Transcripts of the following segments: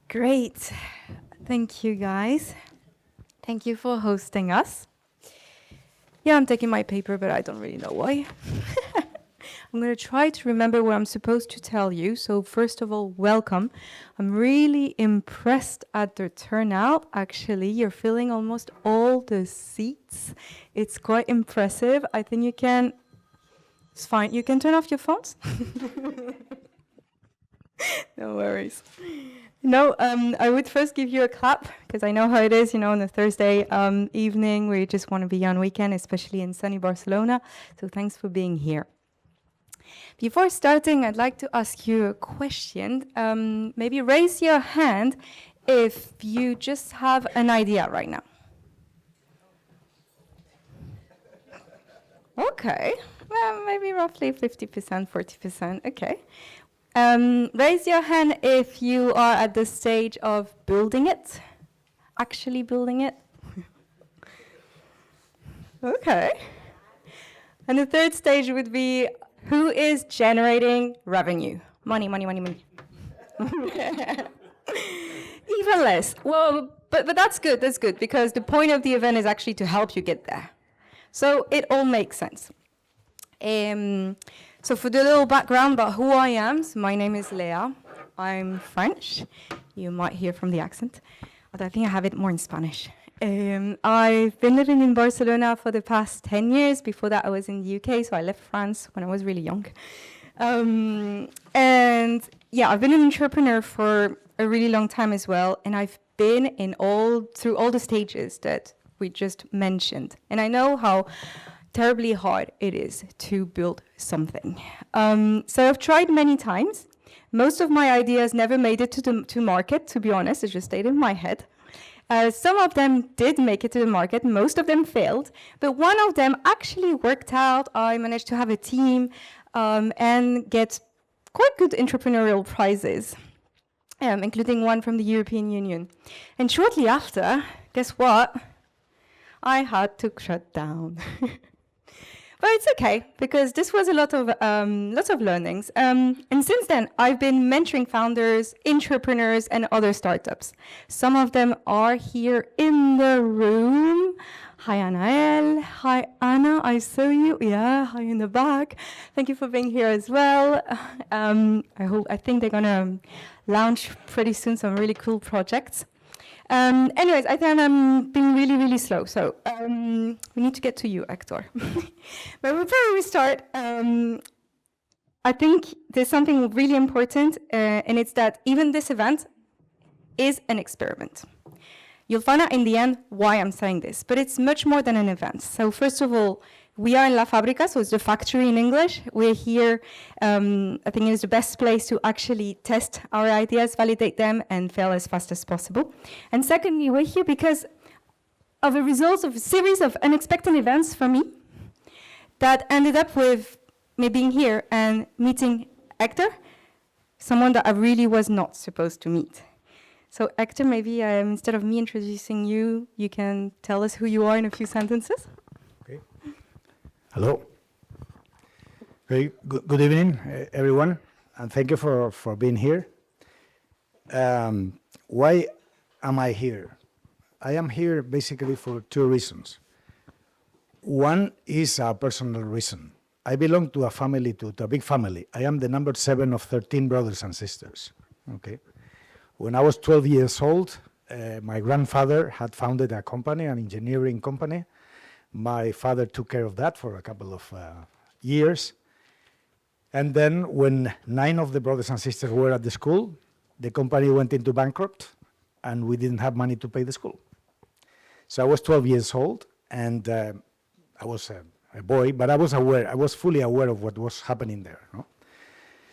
Great. Thank you, guys. Thank you for hosting us. Yeah, I'm taking my paper, but I don't really know why. I'm going to try to remember what I'm supposed to tell you. So first of all, welcome. I'm really impressed at the turnout. Actually, you're filling almost all the seats. It's quite impressive. I think you can... It's fine. You can turn off your phones. No worries. No, I would first give you a clap, because I know how it is, on a Thursday evening where you just want to be on weekend, especially in sunny Barcelona. So thanks for being here. Before starting, I'd like to ask you a question. Maybe raise your hand if you just have an idea right now. Okay, well, maybe roughly 50%, 40%, okay. Raise your hand if you are at the stage of building it, actually building it. Okay. And the third stage would be, who is generating revenue? Money, money, money, money. Even less. Well, but that's good, because the point of the event is actually to help you get there. So it all makes sense. So for the little background about who I am, so my name is Léa. I'm French. You might hear from the accent, but I think I have it more in Spanish. I've been living in Barcelona for the past 10 years. Before that, I was in the UK, so I left France when I was really young. And yeah, I've been an entrepreneur for a really long time as well, and I've been through all the stages that we just mentioned. And I know how terribly hard it is to build something. So I've tried many times. Most of my ideas never made it to market, to be honest. It just stayed in my head. Some of them did make it to the market. Most of them failed. But one of them actually worked out. I managed to have a team and get quite good entrepreneurial prizes, including one from the European Union. And shortly after, guess what? I had to shut down. But it's okay, because this was a lot of learnings. And since then, I've been mentoring founders, entrepreneurs, and other startups. Some of them are here in the room. Hi, Anael. Hi, Anna. I saw you. Yeah, hi in the back. Thank you for being here as well. I think they're gonna launch pretty soon some really cool projects. Anyways, I think I'm being really, really slow. So we need to get to you, Hector. But before we start, I think there's something really important, and it's that even this event is an experiment. You'll find out in the end why I'm saying this, but it's much more than an event. So first of all, we are in La Fabrica, so it's the factory in English. We're here, I think it's the best place to actually test our ideas, validate them, and fail as fast as possible. And secondly, we're here because of the results of a series of unexpected events for me that ended up with me being here and meeting Hector, someone that I really was not supposed to meet. So Hector, maybe instead of me introducing you, you can tell us who you are in a few sentences. Okay. Hello. Very good evening, everyone, and thank you for being here. Why am I here? I am here basically for two reasons. One is a personal reason. I belong to a big family. I am the number 7 of 13 brothers and sisters. Okay. When I was 12 years old, my grandfather had founded a company, an engineering company. My father took care of that for a couple of years. And then when 9 of the brothers and sisters were at the school, the company went into bankrupt and we didn't have money to pay the school. So I was 12 years old and I was a boy, but I was fully aware of what was happening there. No?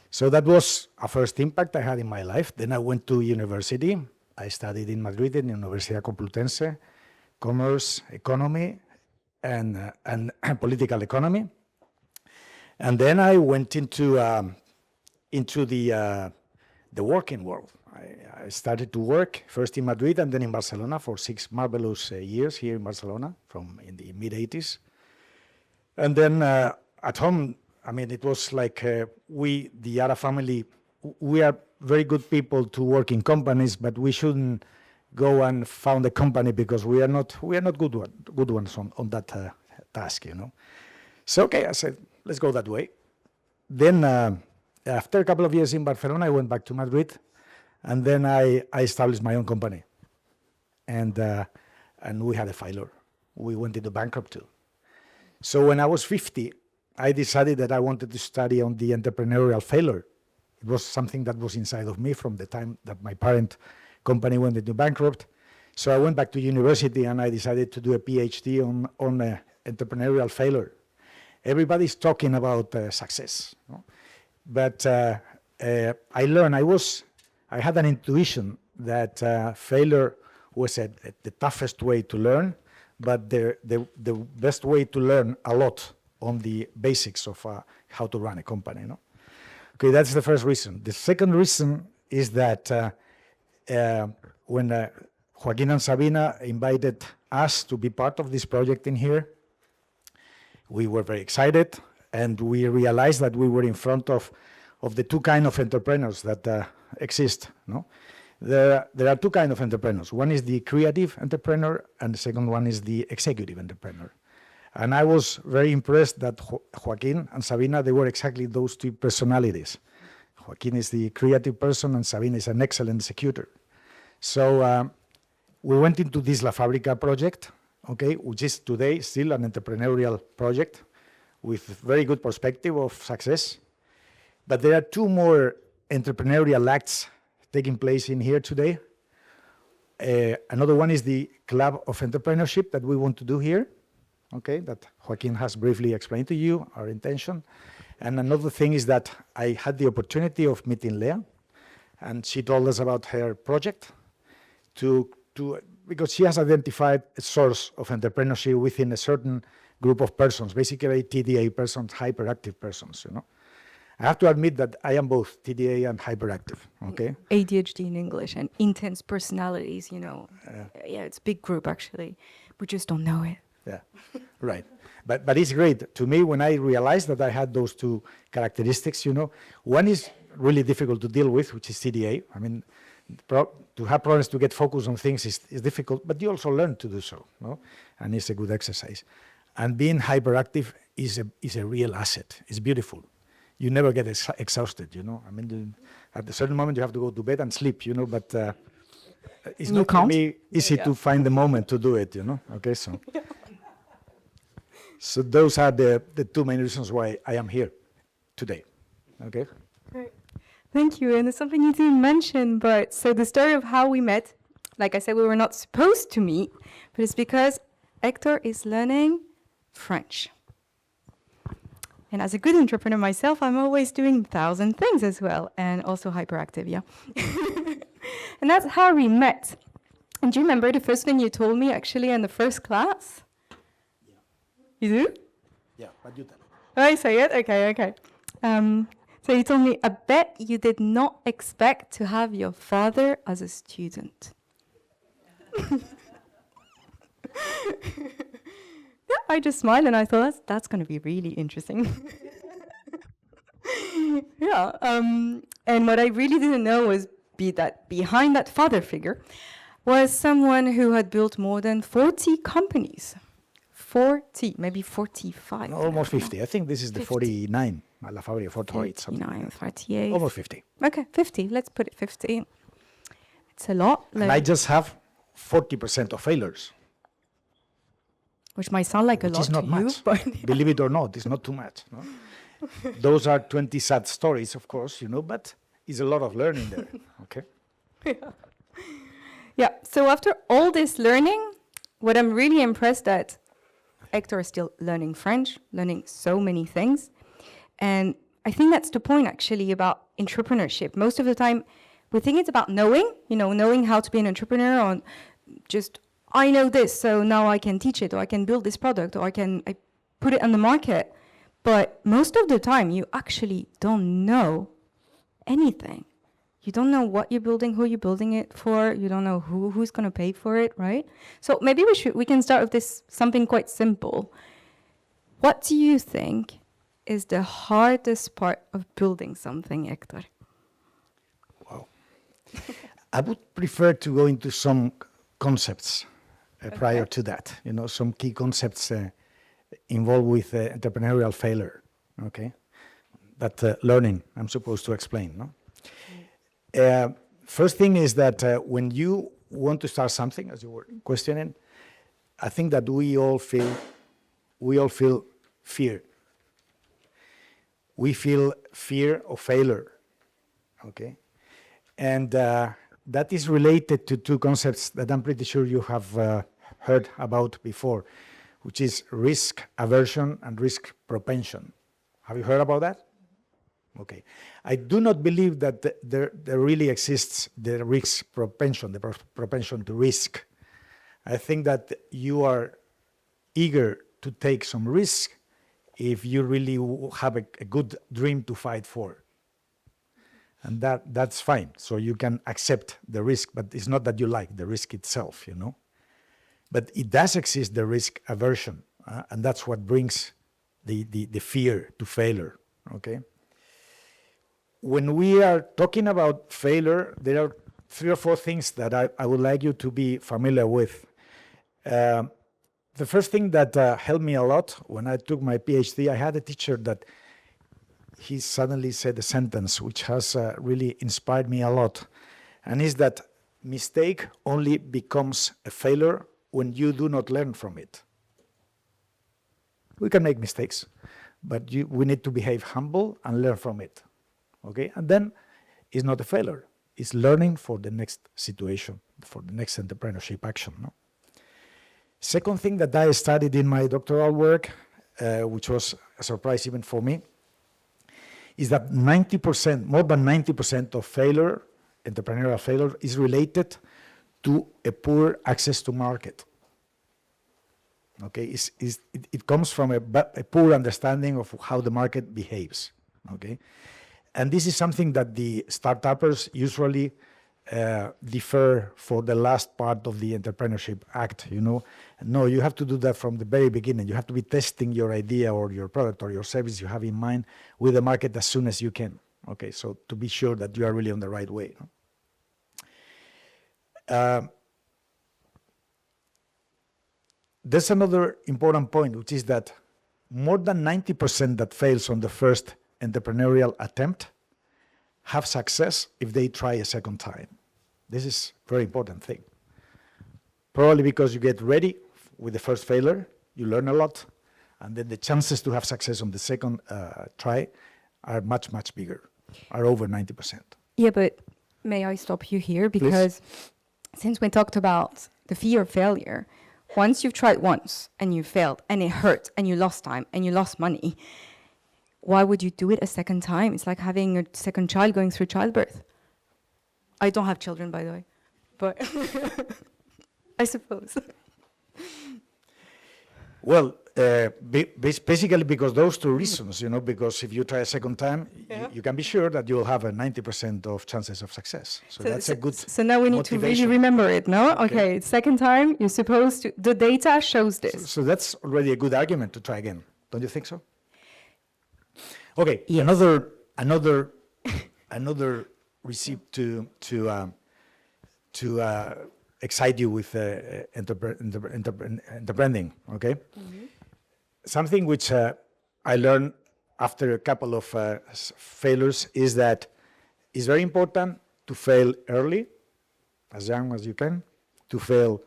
So that was a first impact I had in my life. Then I went to university. I studied in Madrid in Universidad Complutense, commerce, economy, and political economy. And then I went into the working world. I started to work first in Madrid and then in Barcelona for 6 marvelous years here in Barcelona in the mid-80s. And then at home, I mean, it was like the Ara family we are very good people to work in companies, but we shouldn't go and found a company because we are not good ones on that task, So okay, I said, let's go that way. Then after a couple of years in Barcelona, I went back to Madrid, and then I established my own company, and we had a failure. We went into bankruptcy. So when I was 50, I decided that I wanted to study on the entrepreneurial failure. It was something that was inside of me from the time that my parent company went into bankrupt. So I went back to university and I decided to do a PhD on entrepreneurial failure. Everybody's talking about success, but I learned, I had an intuition that failure was the toughest way to learn, but the best way to learn a lot on the basics of how to run a company. Okay, that's the first reason. The second reason is that when Joaquin and Sabina invited us to be part of this project in here, we were very excited, and we realized that we were in front of the two kinds of entrepreneurs that exist. There are two kinds of entrepreneurs. One is the creative entrepreneur, and the second one is the executive entrepreneur. And I was very impressed that Joaquin and Sabina, they were exactly those two personalities. Joaquin is the creative person, and Sabina is an excellent executor. So we went into this La Fabrica project, okay, which is today still an entrepreneurial project with very good perspective of success. But there are two more entrepreneurial acts taking place in here today. Another one is the Club of Entrepreneurship that we want to do here, okay, that Joaquin has briefly explained to you, our intention. And another thing is that I had the opportunity of meeting Lea, and she told us about her project because she has identified a source of entrepreneurship within a certain group of persons, basically TDA persons, hyperactive persons, I have to admit that I am both TDA and hyperactive, okay? ADHD in English and intense personalities, Yeah, it's a big group, actually. We just don't know it. Yeah, right. But it's great. To me, when I realized that I had those two characteristics, one is really difficult to deal with, which is TDA. I mean, to have problems to get focused on things is difficult, but you also learn to do so, and it's a good exercise. And being hyperactive is a real asset. It's beautiful. You never get exhausted, I mean, at a certain moment you have to go to bed and sleep, but it's not for me easy to find the moment to do it, Okay, so so those are the two main reasons why I am here today. Okay. Great. Thank you. And there's something you didn't mention, but so the story of how we met, like I said, we were not supposed to meet, but it's because Hector is learning French. And as a good entrepreneur myself, I'm always doing 1,000 things as well, and also hyperactive, yeah. And that's how we met. And do you remember the first thing you told me, actually, in the first class? Yeah. You do? Yeah, but you tell it. Oh, I say it? Okay. So you told me, I bet you did not expect to have your father as a student. Yeah, I just smiled and I thought that's going to be really interesting. Yeah, and what I really didn't know was that behind that father figure was someone who had built more than 40 companies. 40, maybe 45. No, almost 50. I think this is the 49. La Fabria 48. 49, 48. Almost 50. Okay, 50. Let's put it 50. It's a lot. And I just have 40% of failures. Which might sound like a lot is not to much. you, but Believe it or not, it's not too much. No? Those are 20 sad stories, of course, but it's a lot of learning there. Okay. Yeah. So after all this learning, what I'm really impressed at, Hector is still learning French, learning so many things. And I think that's the point, actually, about entrepreneurship. Most of the time, we think it's about knowing, knowing how to be an entrepreneur, or just, I know this, so now I can teach it, or I can build this product, or I put it on the market. But most of the time, you actually don't know anything. You don't know what you're building, who you're building it for. You don't know who's going to pay for it, right? So maybe we can start with this, something quite simple. What do you think is the hardest part of building something, Héctor? I would prefer to go into some concepts prior to that, some key concepts involved with entrepreneurial failure, okay? That learning I'm supposed to explain, no? First thing is that when you want to start something, as you were questioning, I think that we all feel fear. We feel fear of failure, okay? And that is related to two concepts that I'm pretty sure you have heard about before, which is risk aversion and risk propension. Have you heard about that? Okay. I do not believe that there really exists the risk propension, the propension to risk. I think that you are eager to take some risk if you really have a good dream to fight for. And that's fine. So you can accept the risk, but it's not that you like the risk itself, But it does exist, the risk aversion, and that's what brings the fear to failure, okay? When we are talking about failure, there are 3 or 4 things that I would like you to be familiar with. The first thing that helped me a lot when I took my PhD, I had a teacher that he suddenly said a sentence which has really inspired me a lot, and is that mistake only becomes a failure when you do not learn from it. We can make mistakes, but we need to behave humble and learn from it. Okay, and then it's not a failure. It's learning for the next situation, for the next entrepreneurship action. No? Second thing that I studied in my doctoral work, which was a surprise even for me, is that 90%, more than 90% of failure, entrepreneurial failure, is related to a poor access to market. Okay, it comes from a poor understanding of how the market behaves. Okay. And this is something that the startuppers usually defer for the last part of the entrepreneurship act, No, you have to do that from the very beginning. You have to be testing your idea or your product or your service you have in mind with the market as soon as you can. Okay, so to be sure that you are really on the right way. There's another important point, which is that more than 90% that fails on the first entrepreneurial attempt have success if they try a second time. This is a very important thing. Probably because you get ready with the first failure, you learn a lot, and then the chances to have success on the second try are much, much bigger, are over 90%. Yeah, but may I stop you here? Because since we talked about the fear of failure, once you've tried once and you failed and it hurt and you lost time and you lost money, why would you do it a second time? It's like having a second child going through childbirth. I don't have children, by the way, but I suppose. Well, basically because those 2 reasons, because if you try a second time, you can be sure that you will have a 90% of chances of success. So that's a good So now we need to really motivation. remember it, no? Okay, second time, you're supposed to, the data shows this. So that's already a good argument to try again. Don't you think so? Okay, Yes. another receipt to excite you with entrepreneurship, okay? Mm-hmm. Something which I learned after a couple of failures is that it's very important to fail early, as young as you can, to fail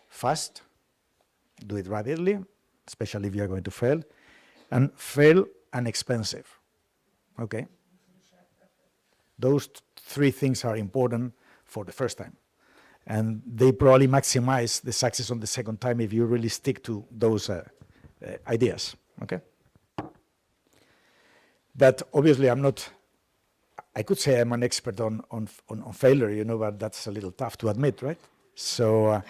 fast, do it rapidly, especially if you are going to fail, and fail inexpensive, okay? Those 3 things are important for the first time. And they probably maximize the success on the second time if you really stick to those ideas, okay? But obviously I could say I'm an expert on failure, but that's a little tough to admit, right? So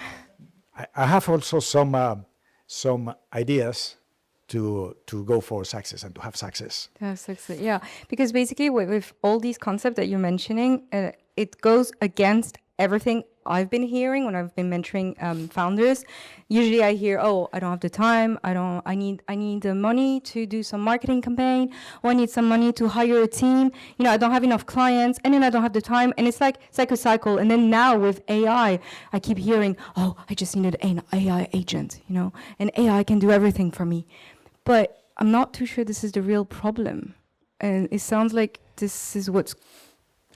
I have also some ideas to go for success and to have success. To have success, yeah. Because basically with all these concepts that you're mentioning, it goes against everything I've been hearing when I've been mentoring founders. Usually I hear, oh, I don't have the time. I need the money to do some marketing campaign, or I need some money to hire a team. You know, I don't have enough clients, and then I don't have the time. And it's like a cycle. And then now with AI, I keep hearing, oh, I just needed an AI agent, you know, and AI can do everything for me. But I'm not too sure this is the real problem. And it sounds like this is what's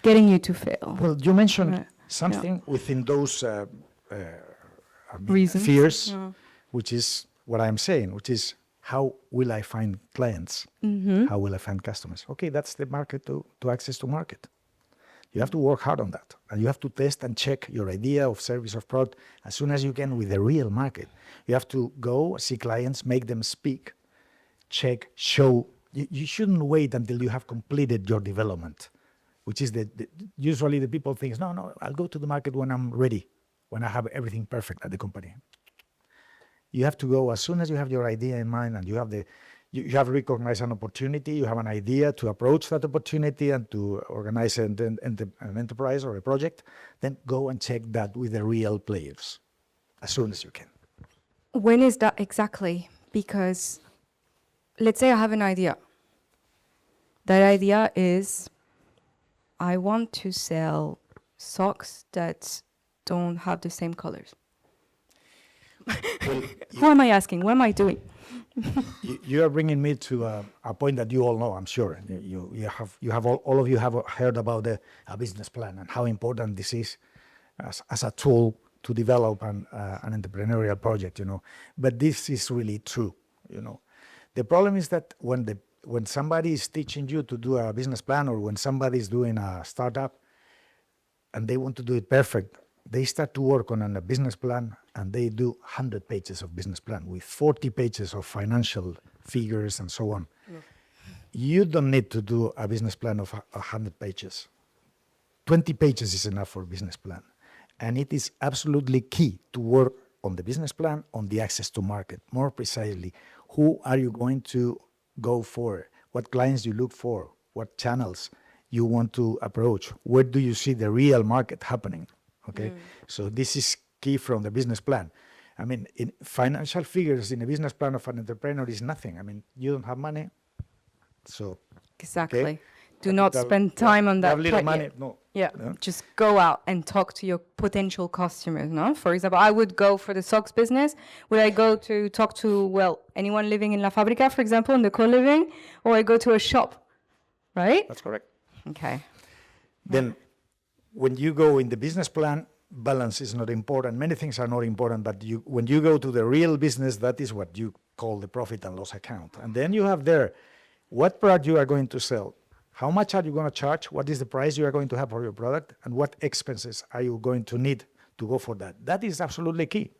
getting you to fail. Well, you mentioned Right. something within those Reasons. fears, Yeah. which is what I'm saying, which is how will I find clients? How will I find customers? Okay, that's the market to access to market. You have to work hard on that. And you have to test and check your idea of service or product as soon as you can with the real market. You have to go see clients, make them speak, check, show. You shouldn't wait until you have completed your development, which is usually the people think, no, I'll go to the market when I'm ready, when I have everything perfect at the company. You have to go as soon as you have your idea in mind and you have recognized an opportunity, you have an idea to approach that opportunity and to organize an enterprise or a project, then go and check that with the real players as soon as you can. When is that exactly? Because let's say I have an idea. That idea is I want to sell socks that don't have the same colors. Well, Who am I asking? What am I doing? you are bringing me to a point that you all know, I'm sure. All of you have heard about a business plan and how important this is as a tool to develop an entrepreneurial project, you know. But this is really true, you know. The problem is that when somebody is teaching you to do a business plan, or when somebody is doing a startup and they want to do it perfect, they start to work on a business plan and they do 100 pages of business plan with 40 pages of financial figures and so on. Yeah. You don't need to do a business plan of 100 pages. 20 pages is enough for a business plan. And it is absolutely key to work on the business plan, on the access to market. More precisely, who are you going to go for? What clients you look for? What channels you want to approach? Where do you see the real market happening? Okay, so this is key from the business plan. I mean, in financial figures in a business plan of an entrepreneur is nothing. I mean, you don't have money, so Exactly. Okay. Do not spend time on that. Have little part money, yet. no. Yeah, No? just go out and talk to your potential customers, no? For example, I would go for the socks business. Would I go to talk to, well, anyone living in La Fabrica, for example, in the co-living, or I go to a shop, right? That's correct. Okay. Then when you go in the business plan, balance is not important. Many things are not important, but when you go to the real business, that is what you call the profit and loss account. And then you have there what product you are going to sell, how much are you going to charge, what is the price you are going to have for your product, and what expenses are you going to need to go for that. That is absolutely key.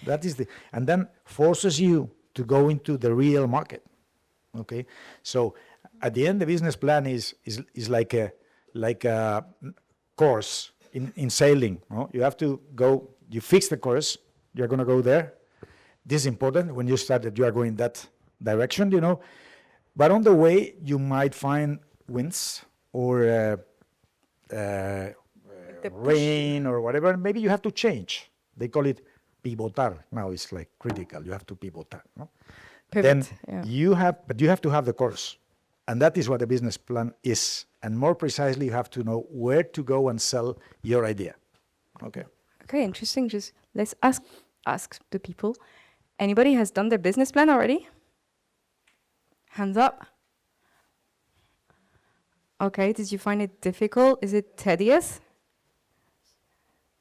That is and then forces you to go into the real market. Okay, so at the end, the business plan is like a course in sailing. No? You have to go. You fix the course. You're going to go there. This is important. When you start that you are going that direction, you know. But on the way, you might find winds or rain or whatever. Maybe you have to change. They call it pivotar. Now it's like critical. You have to pivotar. No? Pivot, Then yeah. you have to have the course. And that is what a business plan is. And more precisely, you have to know where to go and sell your idea. Okay. Okay, interesting. Just let's ask the people. Anybody has done their business plan already? Hands up. Okay, did you find it difficult? Is it tedious?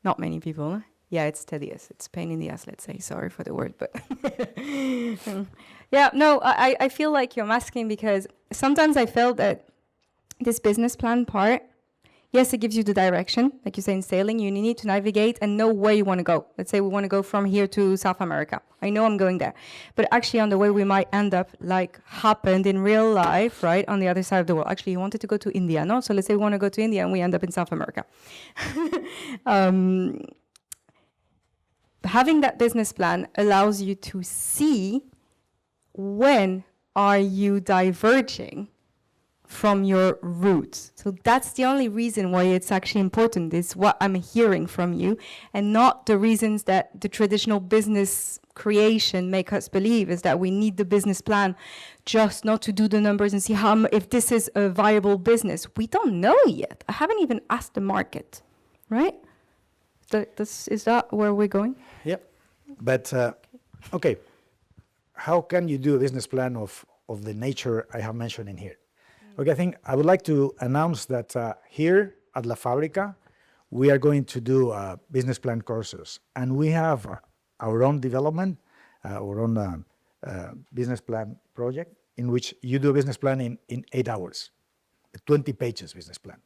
Not many people. Huh? Yeah, it's tedious. It's pain in the ass, let's say. Sorry for the word, but yeah, no, I feel like you're masking because sometimes I felt that this business plan part, yes, it gives you the direction. Like you say in sailing, you need to navigate and know where you want to go. Let's say we want to go from here to South America. I know I'm going there. But actually on the way, we might end up like happened in real life, right? On the other side of the world. Actually, you wanted to go to India, no? So let's say we want to go to India and we end up in South America. Having that business plan allows you to see when are you diverging from your roots. So that's the only reason why it's actually important, is what I'm hearing from you, and not the reasons that the traditional business creation make us believe, is that we need the business plan just not to do the numbers and see if this is a viable business. We don't know yet. I haven't even asked the market, right? Is that where we're going? Yep. But, okay, how can you do a business plan of the nature I have mentioned in here? Okay, I think I would like to announce that here at La Fabrica, we are going to do business plan courses. And we have our own development, our own business plan project, in which you do a business plan in 8 hours, a 20 pages business plan.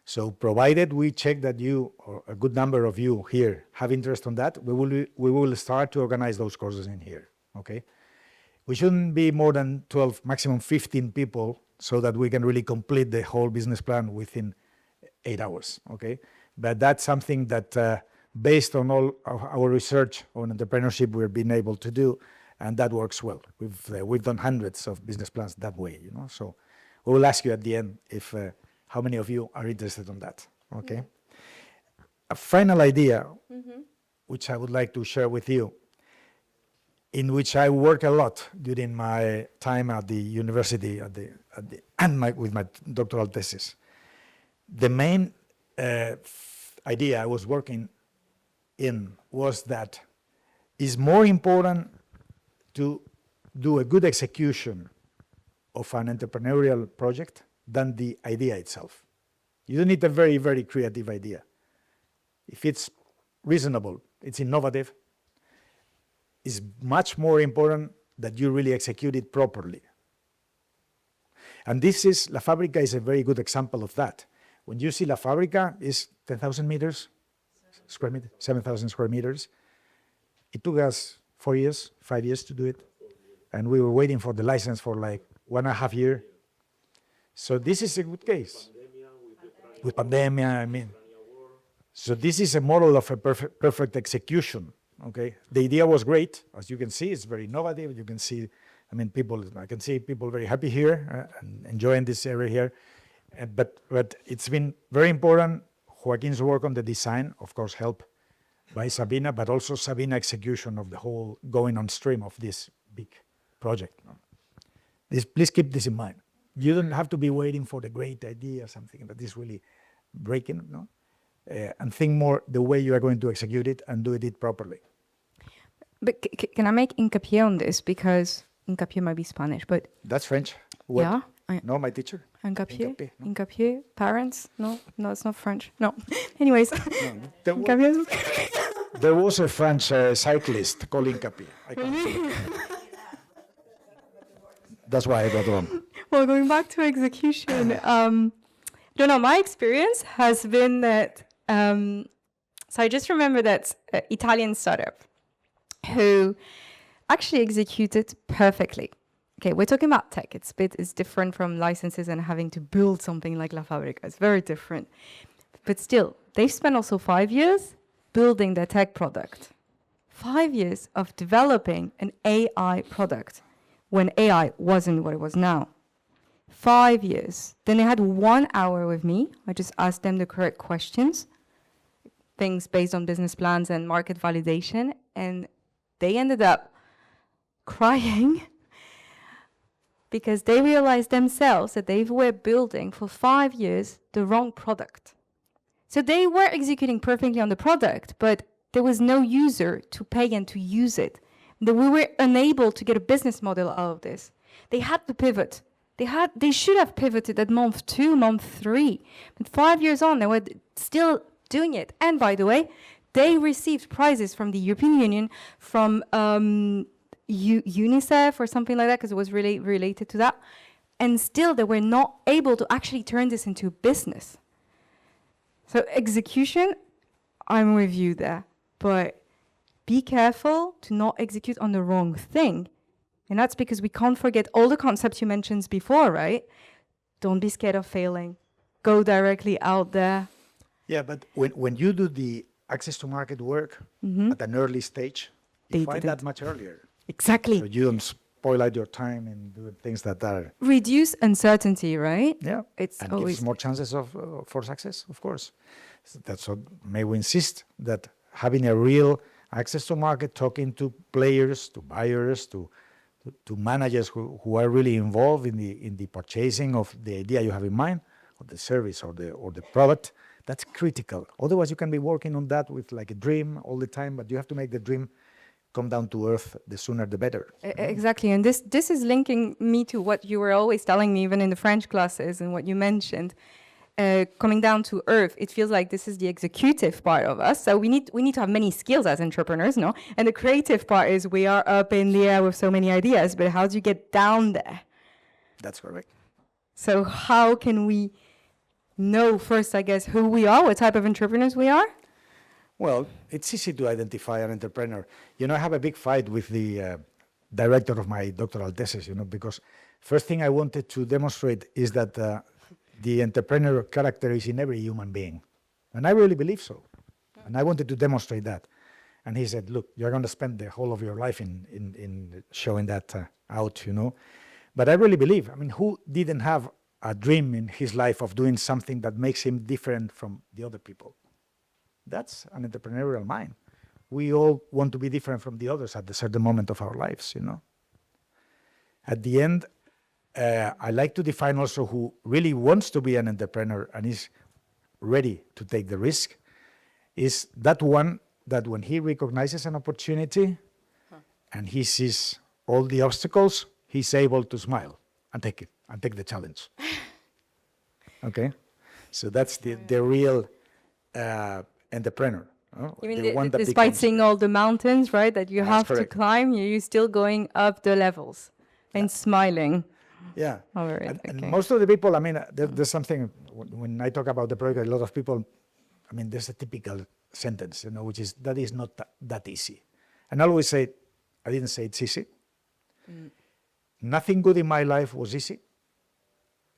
So provided we check that you, or a good number of you here, have interest on that, we will start to organize those courses in here, okay? We shouldn't be more than 12, maximum 15 people, so that we can really complete the whole business plan within 8 hours, okay? But that's something that, based on all of our research on entrepreneurship, we've been able to do, and that works well. We've done hundreds of business plans that way, you know? So we will ask you at the end if how many of you are interested in that, okay? A final idea, which I would like to share with you, in which I work a lot during my time at the university with my doctoral thesis. The main idea I was working in was that it's more important to do a good execution of an entrepreneurial project than the idea itself. You don't need a very, very creative idea. If it's reasonable, it's innovative, it's much more important that you really execute it properly. And La Fabrica is a very good example of that. When you see La Fabrica is 10,000 meters, square meters, 7,000 square meters. It took us 4 years, 5 years to do it. And we were waiting for the license for like 1.5 years. So this is a good case. With pandemia, I mean. So this is a model of a perfect execution. Okay, the idea was great. As you can see, it's very innovative. You can see, I can see people very happy here and enjoying this area here. But it's been very important. Joaquin's work on the design, of course, helped by Sabina, but also Sabina execution of the whole going on stream of this big project. Please keep this in mind. You don't have to be waiting for the great idea, something that is really breaking, no? And think more the way you are going to execute it and do it properly. But can I make hincapié on this? Because hincapié might be Spanish, but... That's French. What? Yeah. No, my teacher. Hincapié? No. Hincapié? Parents? No, it's not French. No. Anyways. No, there was a French cyclist called Hincapié. That's why I got wrong. Well, going back to execution, I don't know, my experience has been that... so I just remember that Italian startup who actually executed perfectly. Okay, we're talking about tech. It's different from licenses and having to build something like La Fabrica. It's very different. But still, they've spent also 5 years building their tech product. 5 years of developing an AI product when AI wasn't what it was now. 5 years. Then they had 1 hour with me. I just asked them the correct questions, things based on business plans and market validation, and they ended up crying because they realized themselves that they were building for 5 years the wrong product. So they were executing perfectly on the product, but there was no user to pay and to use it. That we were unable to get a business model out of this. They had to pivot. They should have pivoted at month 2, month 3. But 5 years on, they were still doing it. And by the way, they received prizes from the European Union, from UNICEF or something like that, because it was really related to that. And still, they were not able to actually turn this into a business. So execution, I'm with you there. But be careful to not execute on the wrong thing. And that's because we can't forget all the concepts you mentioned before, right? Don't be scared of failing. Go directly out there. Yeah, but when you do the access to market work at an early stage, you find that much earlier. Exactly. So you don't spoil out your time and do things that are, Reduce uncertainty, right? yeah, It's and always gives more chances of for success, of course. So that's what may we insist, that having a real access to market, talking to players, to buyers, to managers who are really involved in the purchasing of the idea you have in mind, or the service or the product, that's critical. Otherwise, you can be working on that with like a dream all the time, but you have to make the dream come down to earth. The sooner, the better. Exactly, and this is linking me to what you were always telling me, even in the French classes, and what you mentioned. Coming down to earth, it feels like this is the executive part of us. So we need to have many skills as entrepreneurs, no? And the creative part is we are up in the air with so many ideas, but how do you get down there? That's correct. So how can we know first, I guess, who we are, what type of entrepreneurs we are? Well, it's easy to identify an entrepreneur. You know, I have a big fight with the director of my doctoral thesis, you know, because first thing I wanted to demonstrate is that the entrepreneur character is in every human being. And I really believe so. And I wanted to demonstrate that. And he said, look, you're going to spend the whole of your life in showing that out, you know. But I really believe, I mean, who didn't have a dream in his life of doing something that makes him different from the other people? That's an entrepreneurial mind. We all want to be different from the others at a certain moment of our lives, you know. At the end, I like to define also who really wants to be an entrepreneur and is ready to take the risk, is that one that when he recognizes an opportunity and he sees all the obstacles, he's able to smile and take it, and take the challenge. Okay? So that's the real entrepreneur. You mean The one that despite becomes- seeing all the mountains, right, that you That's have correct. to climb, you're still going up the levels and smiling Yeah. over it. And Okay. most of the people, I mean, there's something, when I talk about the project, a lot of people, I mean, there's a typical sentence, you know, which is, that is not that easy. And I always say, I didn't say it's easy. Nothing good in my life was easy.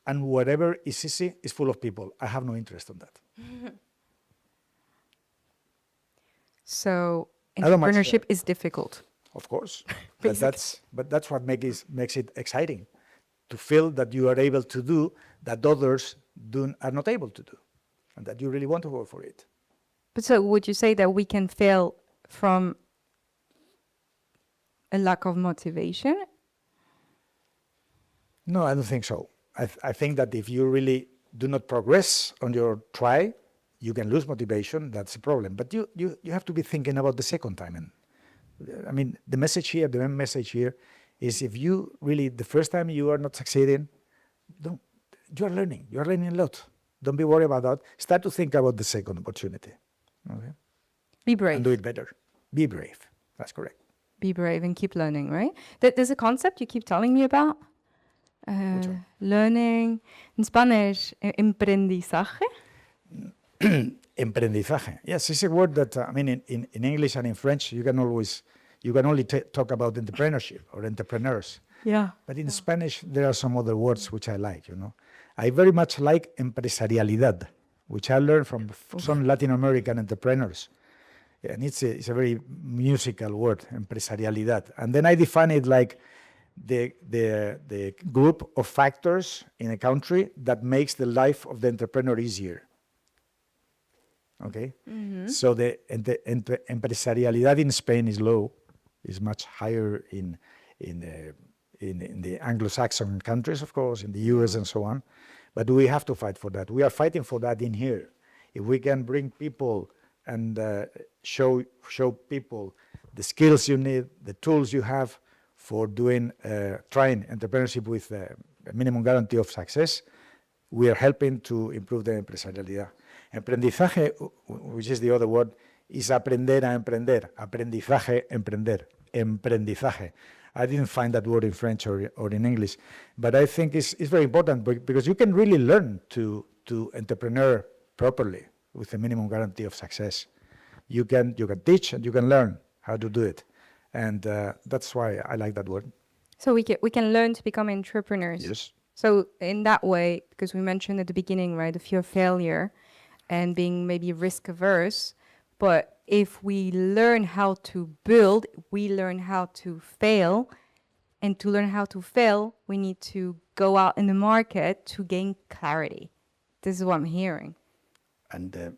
And whatever is easy is full of people. I have no interest in that. So I don't much entrepreneurship is difficult. Of course. Basically. But that's what makes it exciting, to feel that you are able to do that others are not able to do, and that you really want to go for it. But so would you say that we can fail from a lack of motivation? No, I don't think so. I think that if you really do not progress on your try, you can lose motivation. That's a problem. But you have to be thinking about the second time. And I mean, the main message here is, if you really, the first time you are not succeeding, you are learning. You are learning a lot. Don't be worried about that. Start to think about the second opportunity. Okay? Be brave. And do it better. Be brave. That's correct. Be brave and keep learning, right? There's a concept you keep telling me about. Learning. In Spanish, emprendizaje. Emprendizaje. Yes, it's a word that, I mean, in English and in French, you can only talk about entrepreneurship or entrepreneurs. Yeah. But in Spanish, there are some other words which I like, you know. I very much like empresarialidad, which I learned from some Latin American entrepreneurs. And it's a very musical word, empresarialidad. And then I define it like the group of factors in a country that makes the life of the entrepreneur easier. Okay? So the empresarialidad in Spain is low, is much higher in the Anglo-Saxon countries, of course, in the US and so on. But we have to fight for that. We are fighting for that in here. If we can bring people and show people the skills you need, the tools you have for trying entrepreneurship with a minimum guarantee of success, we are helping to improve the empresarialidad. Emprendizaje, which is the other word, is aprender a emprender. Aprendizaje, emprender. Emprendizaje. I didn't find that word in French or in English, but I think it's very important because you can really learn to entrepreneur properly with a minimum guarantee of success. You can teach and you can learn how to do it, and that's why I like that word. So we can learn to become entrepreneurs. Yes. So in that way, because we mentioned at the beginning, right, the fear of failure and being maybe risk averse, but if we learn how to build, we learn how to fail, And to learn how to fail, we need to go out in the market to gain clarity. This is what I'm hearing. And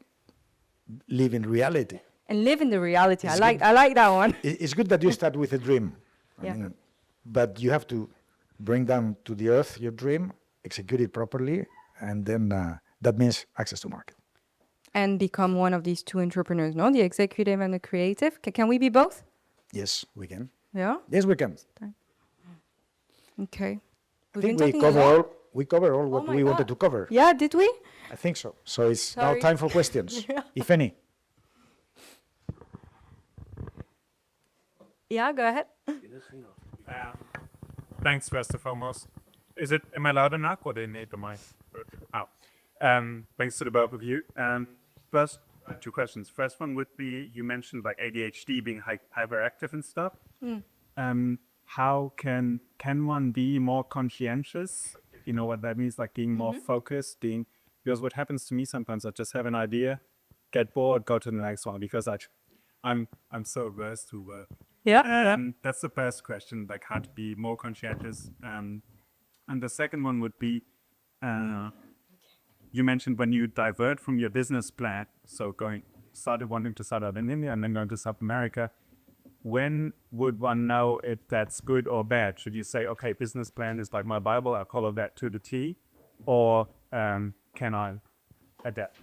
live in reality. And live in the reality. It's I like that one. It's good that you start with a dream. Yeah. But you have to bring down to the earth your dream, execute it properly, and then that means access to market. And become one of these two entrepreneurs, no? The executive and the creative. Can we be both? Yes, we can. Yeah? Yes, we can. Okay. I think we cover all what my we wanted God. to cover. Yeah, did we? I think so. So it's now Sorry. time for questions, if any. Yeah, go ahead. Thanks, first and foremost. Am I loud enough or do I need the mic? Oh. Thanks to the both of you. First, two questions. First one would be, you mentioned like ADHD being hyperactive and stuff. How can one be more conscientious? You know what that means, like being more focused, because what happens to me sometimes, I just have an idea, get bored, go to the next one, because I'm so averse to work. Yeah. That's the first question, like how to be more conscientious. And the second one would be, you mentioned when you divert from your business plan, so started wanting to start out in India and then going to South America, when would one know if that's good or bad? Should you say, okay, business plan is like my Bible, I'll follow that to the T, or can I adapt?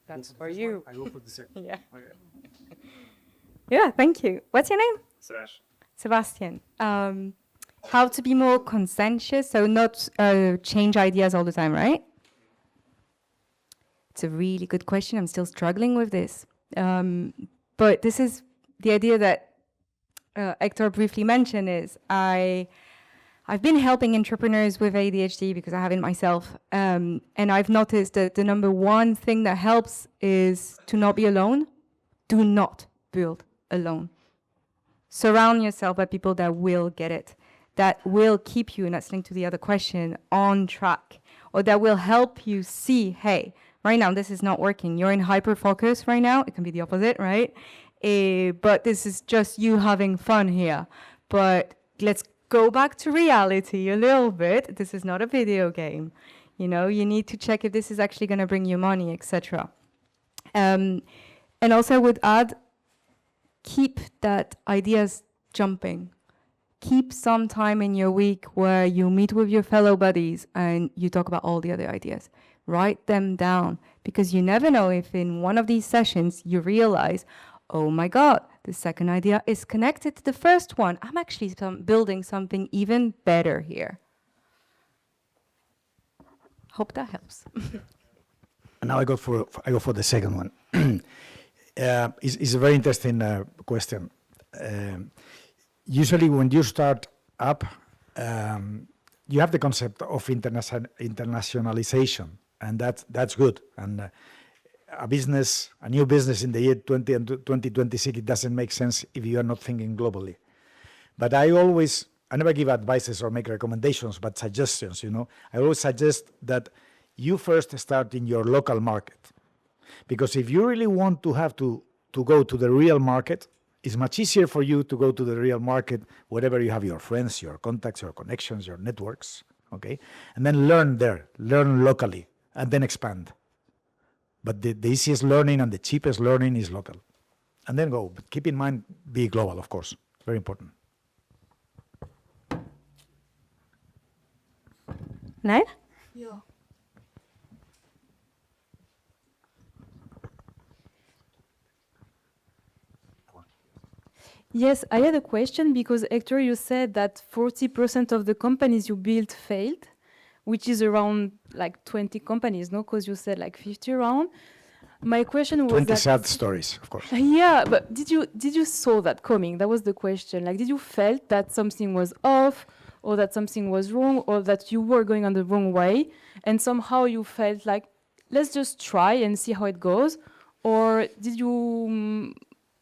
That's for you. I go for the second. Yeah. Yeah, thank you. What's your name? Slash. Sebastian. How to be more conscientious, so not change ideas all the time, right? It's a really good question. I'm still struggling with this. But this is the idea that Hector briefly mentioned is I've been helping entrepreneurs with ADHD because I have it myself. And I've noticed that the number one thing that helps is to not be alone. Do not build alone. Surround yourself by people that will get it, that will keep you, and that's linked to the other question, on track, or that will help you see, hey, right now this is not working. You're in hyper focus right now. It can be the opposite, right? But this is just you having fun here. But let's go back to reality a little bit. This is not a video game. You know, you need to check if this is actually going to bring you money, etc. And also I would add, keep that ideas jumping. Keep some time in your week where you meet with your fellow buddies and you talk about all the other ideas. Write them down, because you never know if in one of these sessions you realize, oh my God, the second idea is connected to the first one. I'm actually building something even better here. Hope that helps. And now I go for the second one. It's a very interesting question. Usually when you start up, you have the concept of internationalization, and that's good. And a new business in the year 2026, it doesn't make sense if you are not thinking globally. But I never give advices or make recommendations, but suggestions, I always suggest that you first start in your local market. Because if you really want to have to go to the real market, it's much easier for you to go to the real market wherever you have your friends, your contacts, your connections, your networks, okay? And then learn there, learn locally, and then expand. But the easiest learning and the cheapest learning is local. And then go. But keep in mind, be global, of course. Very important. Nice? Yeah. Yes, I had a question because, Hector, you said that 40% of the companies you built failed, which is around like 20 companies, no? Because you said like 50 around. My question was 20 sad stories, of course. Yeah, but did you saw that coming? That was the question. Like, did you felt that something was off, or that something was wrong, or that you were going on the wrong way, and somehow you felt like, let's just try and see how it goes, or did you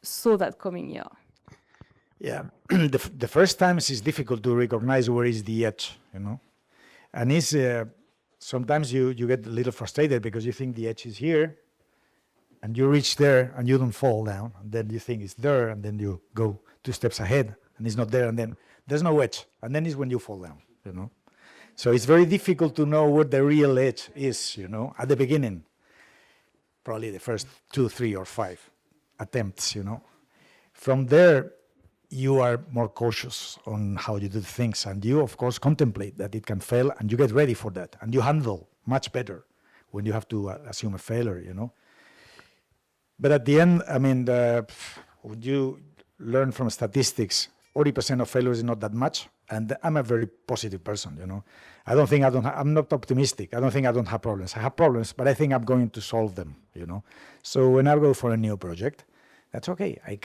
saw that coming? Yeah. Yeah, the first times it's difficult to recognize where is the edge, and it's sometimes you get a little frustrated because you think the edge is here, and you reach there and you don't fall down, and then you think it's there, and then you go 2 steps ahead and it's not there, and then There's no edge. And then is when you fall down, you know. So it's very difficult to know what the real edge is, you know, at the beginning. Probably the first 2, 3, or 5 attempts, you know. From there, you are more cautious on how you do things, and you, of course, contemplate that it can fail, and you get ready for that, and you handle much better when you have to assume a failure, you know. But at the end, I mean, would you learn from statistics, 40% of failures is not that much, and I'm a very positive person, you know. I'm not optimistic. I don't think I don't have problems. I have problems, but I think I'm going to solve them, you know. So when I go for a new project, that's okay. I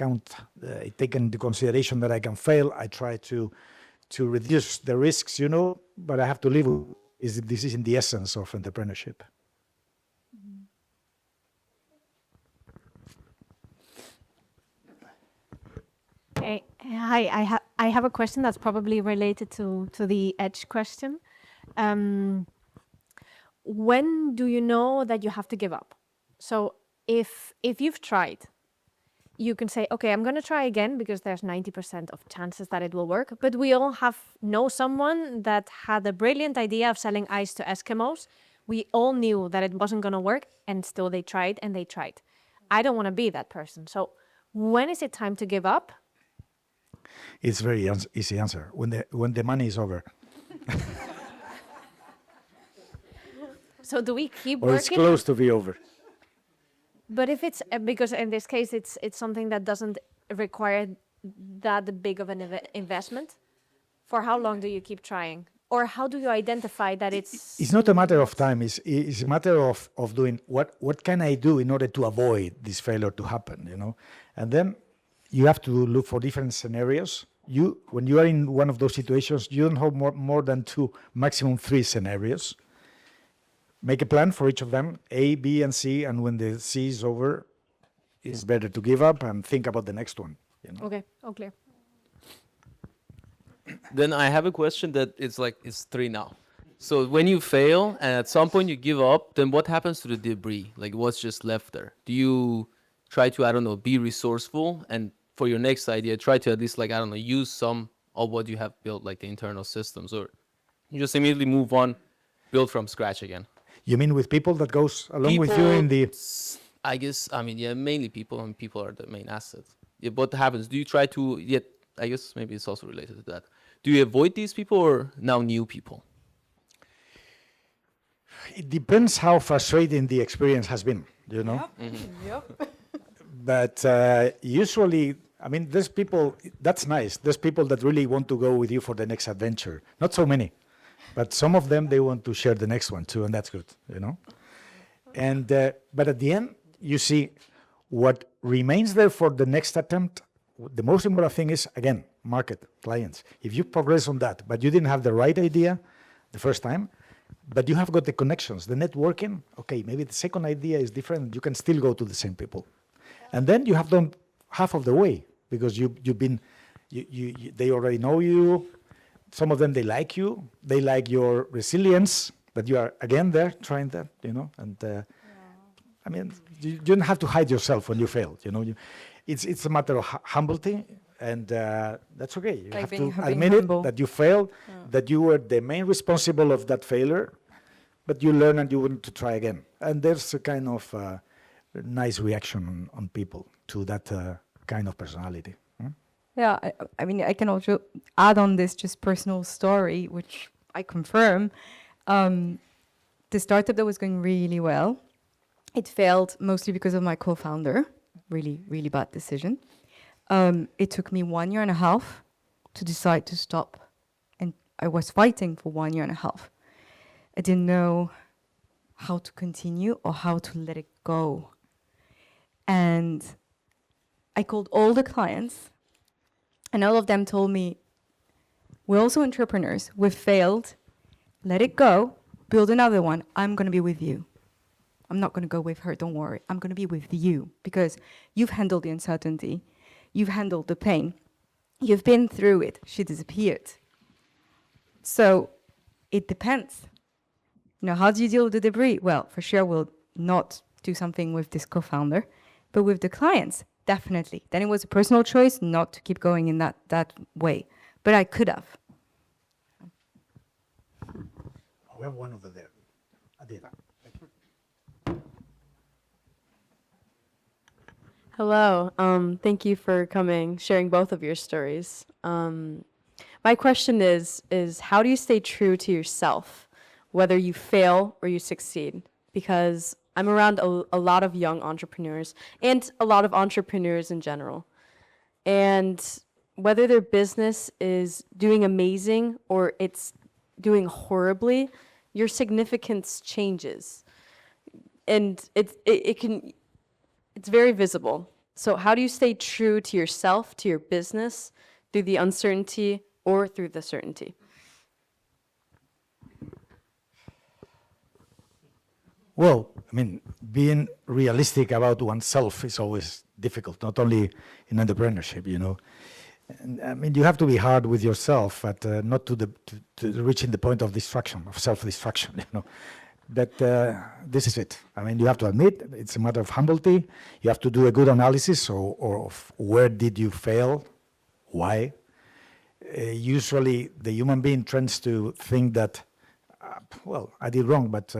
take into consideration that I can fail. I try to reduce the risks, you know, but I have to live with this is in the essence of entrepreneurship. Hey, hi, I have a question that's probably related to the edge question. When do you know that you have to give up? So if you've tried, you can say, okay, I'm going to try again because there's 90% of chances that it will work. But we all know someone that had a brilliant idea of selling ice to Eskimos. We all knew that it wasn't going to work, and still they tried and they tried. I don't want to be that person. So when is it time to give up? It's very easy answer. When the money is over. So do we keep Or working? it's close to be over. But if it's because in this case it's something that doesn't require that big of an investment, for how long do you keep trying? Or how do you identify that it's... It's not a matter of time. It's a matter of doing what can I do in order to avoid this failure to happen, you know? And then you have to look for different scenarios. When you are in one of those situations, you don't have more than 2, maximum 3 scenarios. Make a plan for each of them, A, B, and C, and when the C is over, it's better to give up and think about the next one. You know? Okay, all clear. Then I have a question that it's 3 now. So when you fail and at some point you give up, then what happens to the debris? Like what's just left there? Do you try to, I don't know, be resourceful and for your next idea, try to at least use some of what you have built, like the internal systems, or you just immediately move on, build from scratch again? You mean with people that goes along with you in the... I guess, mainly people, and people are the main assets. Yeah, what happens? Do you try to, I guess maybe it's also related to that. Do you avoid these people or now new people? It depends how frustrating the experience has been, you know? Yep. Mm-hmm. Yep. But usually, there's people, that's nice. There's people that really want to go with you for the next adventure. Not so many, but some of them, they want to share the next one too, and that's good, you know? And but at the end, you see what remains there for the next attempt. The most important thing is, again, market, clients. If you progress on that, but you didn't have the right idea the first time, but you have got the connections, the networking, okay, maybe the second idea is different, you can still go to the same people. And then you have done half of the way, because you've been, they already know you, some of them, they like you, they like your resilience, that you are again there trying that, you know, and you don't have to hide yourself when you fail, you know. It's a matter of humility, and that's okay. You have to admit it, that you failed, that you were the main responsible of that failure, but you learn and you want to try again. And there's a kind of nice reaction on people to that kind of personality. Yeah, I can also add on this just personal story, which I confirm. The startup that was going really well, it failed mostly because of my co-founder. Really, really bad decision. It took me 1.5 years to decide to stop. And I was fighting for 1.5 years. I didn't know how to continue or how to let it go. And I called all the clients, and all of them told me, we're also entrepreneurs. We've failed. Let it go. Build another one. I'm going to be with you. I'm not going to go with her, don't worry. I'm going to be with you because you've handled the uncertainty. You've handled the pain. You've been through it. She disappeared. So it depends. You know, how do you deal with the debris? Well, for sure, we'll not do something with this co-founder, but with the clients, definitely. Then it was a personal choice not to keep going in that way. but I could have. We have one over there. Adela. Hello. Thank you for coming, sharing both of your stories. My question is how do you stay true to yourself, whether you fail or you succeed? Because I'm around a lot of young entrepreneurs and a lot of entrepreneurs in general. And whether their business is doing amazing or it's doing horribly, your significance changes. And it's very visible. So how do you stay true to yourself, to your business, through the uncertainty or through the certainty? Well, I mean, being realistic about oneself is always difficult, not only in entrepreneurship, you know. And, I mean, you have to be hard with yourself, but not to reaching the point of destruction, of self-destruction, you know. That this is it. I mean, you have to admit it's a matter of humility. You have to do a good analysis or of where did you fail, why. Usually, the human being tends to think that, well, I did wrong, but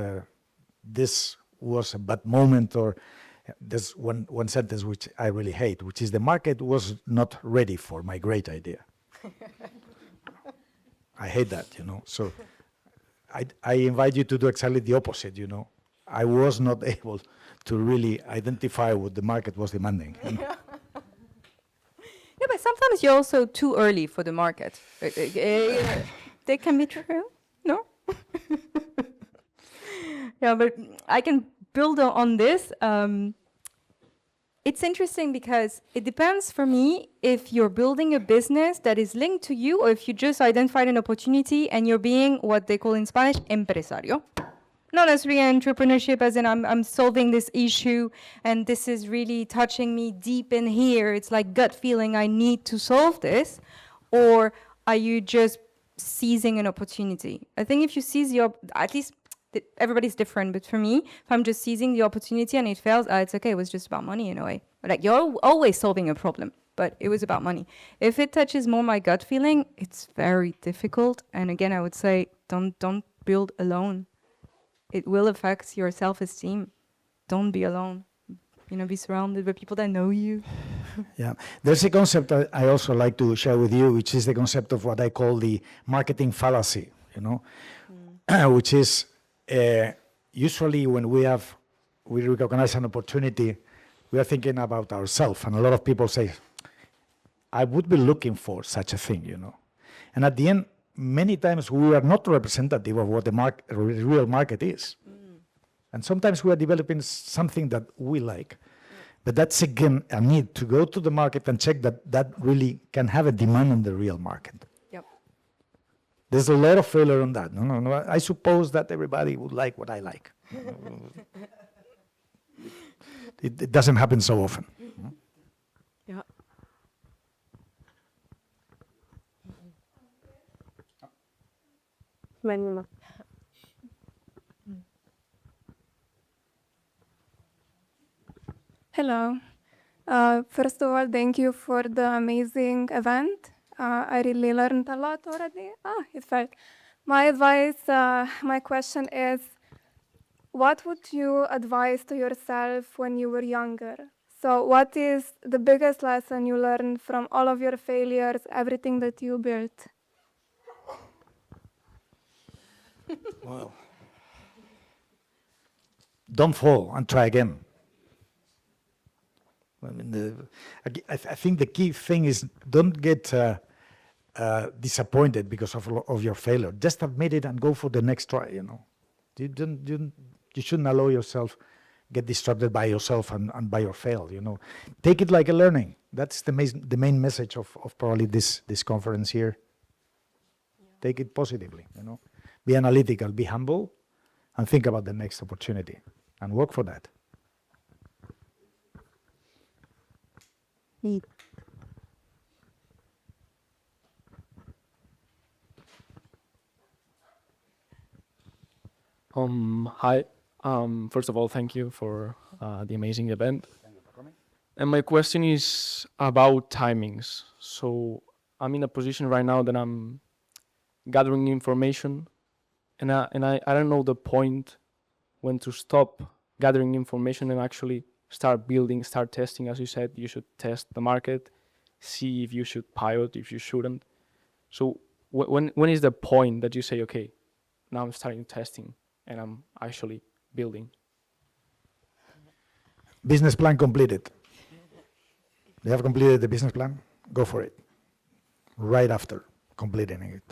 this was a bad moment, or there's one sentence which I really hate, which is the market was not ready for my great idea. I hate that, you know. So I invite you to do exactly the opposite, you know. I was not able to really identify what the market was demanding. You know? Yeah, but sometimes you're also too early for the market. That can be true, no? Yeah, but I can build on this. It's interesting because it depends for me if you're building a business that is linked to you or if you just identified an opportunity and you're being what they call in Spanish, empresario. Not necessarily entrepreneurship as in I'm solving this issue and this is really touching me deep in here. It's like gut feeling I need to solve this. Or are you just seizing an opportunity? I think if you seize at least everybody's different, but for me, if I'm just seizing the opportunity and it fails, it's okay, it was just about money in a way. Like, you're always solving a problem, but it was about money. If it touches more my gut feeling, it's very difficult. And again, I would say, don't build alone. It will affect your self-esteem. Don't be alone. You know, be surrounded by people that know you. Yeah, there's a concept that I also like to share with you, which is the concept of what I call the marketing fallacy, you know, which is usually when we recognize an opportunity, we are thinking about ourselves, and a lot of people say, I would be looking for such a thing, you know. And at the end, many times we are not representative of what the real market is. And sometimes we are developing something that we like. But that's again a need to go to the market and check that really can have a demand on the real market. Yep. There's a lot of failure on that. No. I suppose that everybody would like what I like. It doesn't happen so often. Yeah. Hello. First of all, thank you for the amazing event. I really learned a lot already. It felt. My advice, my question is, what would you advise to yourself when you were younger? So what is the biggest lesson you learned from all of your failures, everything that you built? Well, don't fall and try again. I mean, I think the key thing is don't get disappointed because of your failure. Just admit it and go for the next try. You know, you shouldn't allow yourself get distracted by yourself and by your fail. You know, take it like a learning. That's the main message of probably this conference here. Yeah. Take it positively. You know, be analytical, be humble, and think about the next opportunity and work for that. Neat. Hi. First of all, thank you for the amazing event. Thank you for coming. And my question is about timings. So I'm in a position right now that I'm gathering information, and I don't know the point when to stop gathering information and actually start building, start testing. As you said, you should test the market, see if you should pilot, if you shouldn't. So when is the point that you say, okay, now I'm starting testing and I'm actually building? Business plan completed. You have completed the business plan? Go for it. Right after completing it.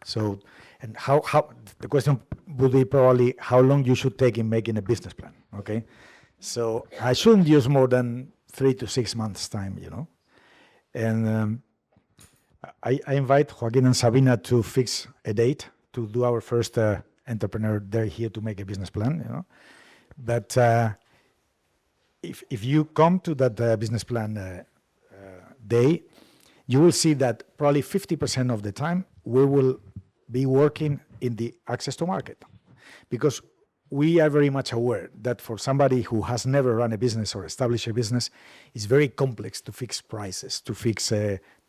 So, and how the question would be probably how long you should take in making a business plan, okay? So I shouldn't use more than 3 to 6 months time, you know? And I invite Joaquin and Sabina to fix a date to do our first entrepreneur day here to make a business plan, you know? But if you come to that business plan day, you will see that probably 50% of the time we will be working in the access to market, because we are very much aware that for somebody who has never run a business or established a business, it's very complex to fix prices, to fix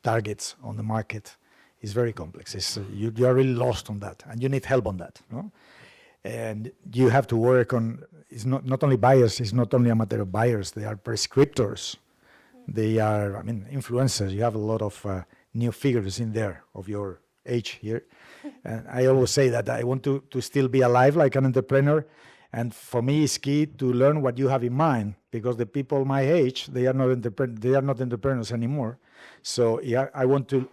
targets on the market. It's very complex. You are really lost on that, and you need help on that. No? And you have to work on, it's not only buyers, it's not only a matter of buyers, they are prescriptors. They are, influencers. You have a lot of new figures in there of your age here. And I always say that I want to still be alive like an entrepreneur. And for me, it's key to learn what you have in mind, because the people my age, they are not entrepreneurs anymore. So yeah, I want to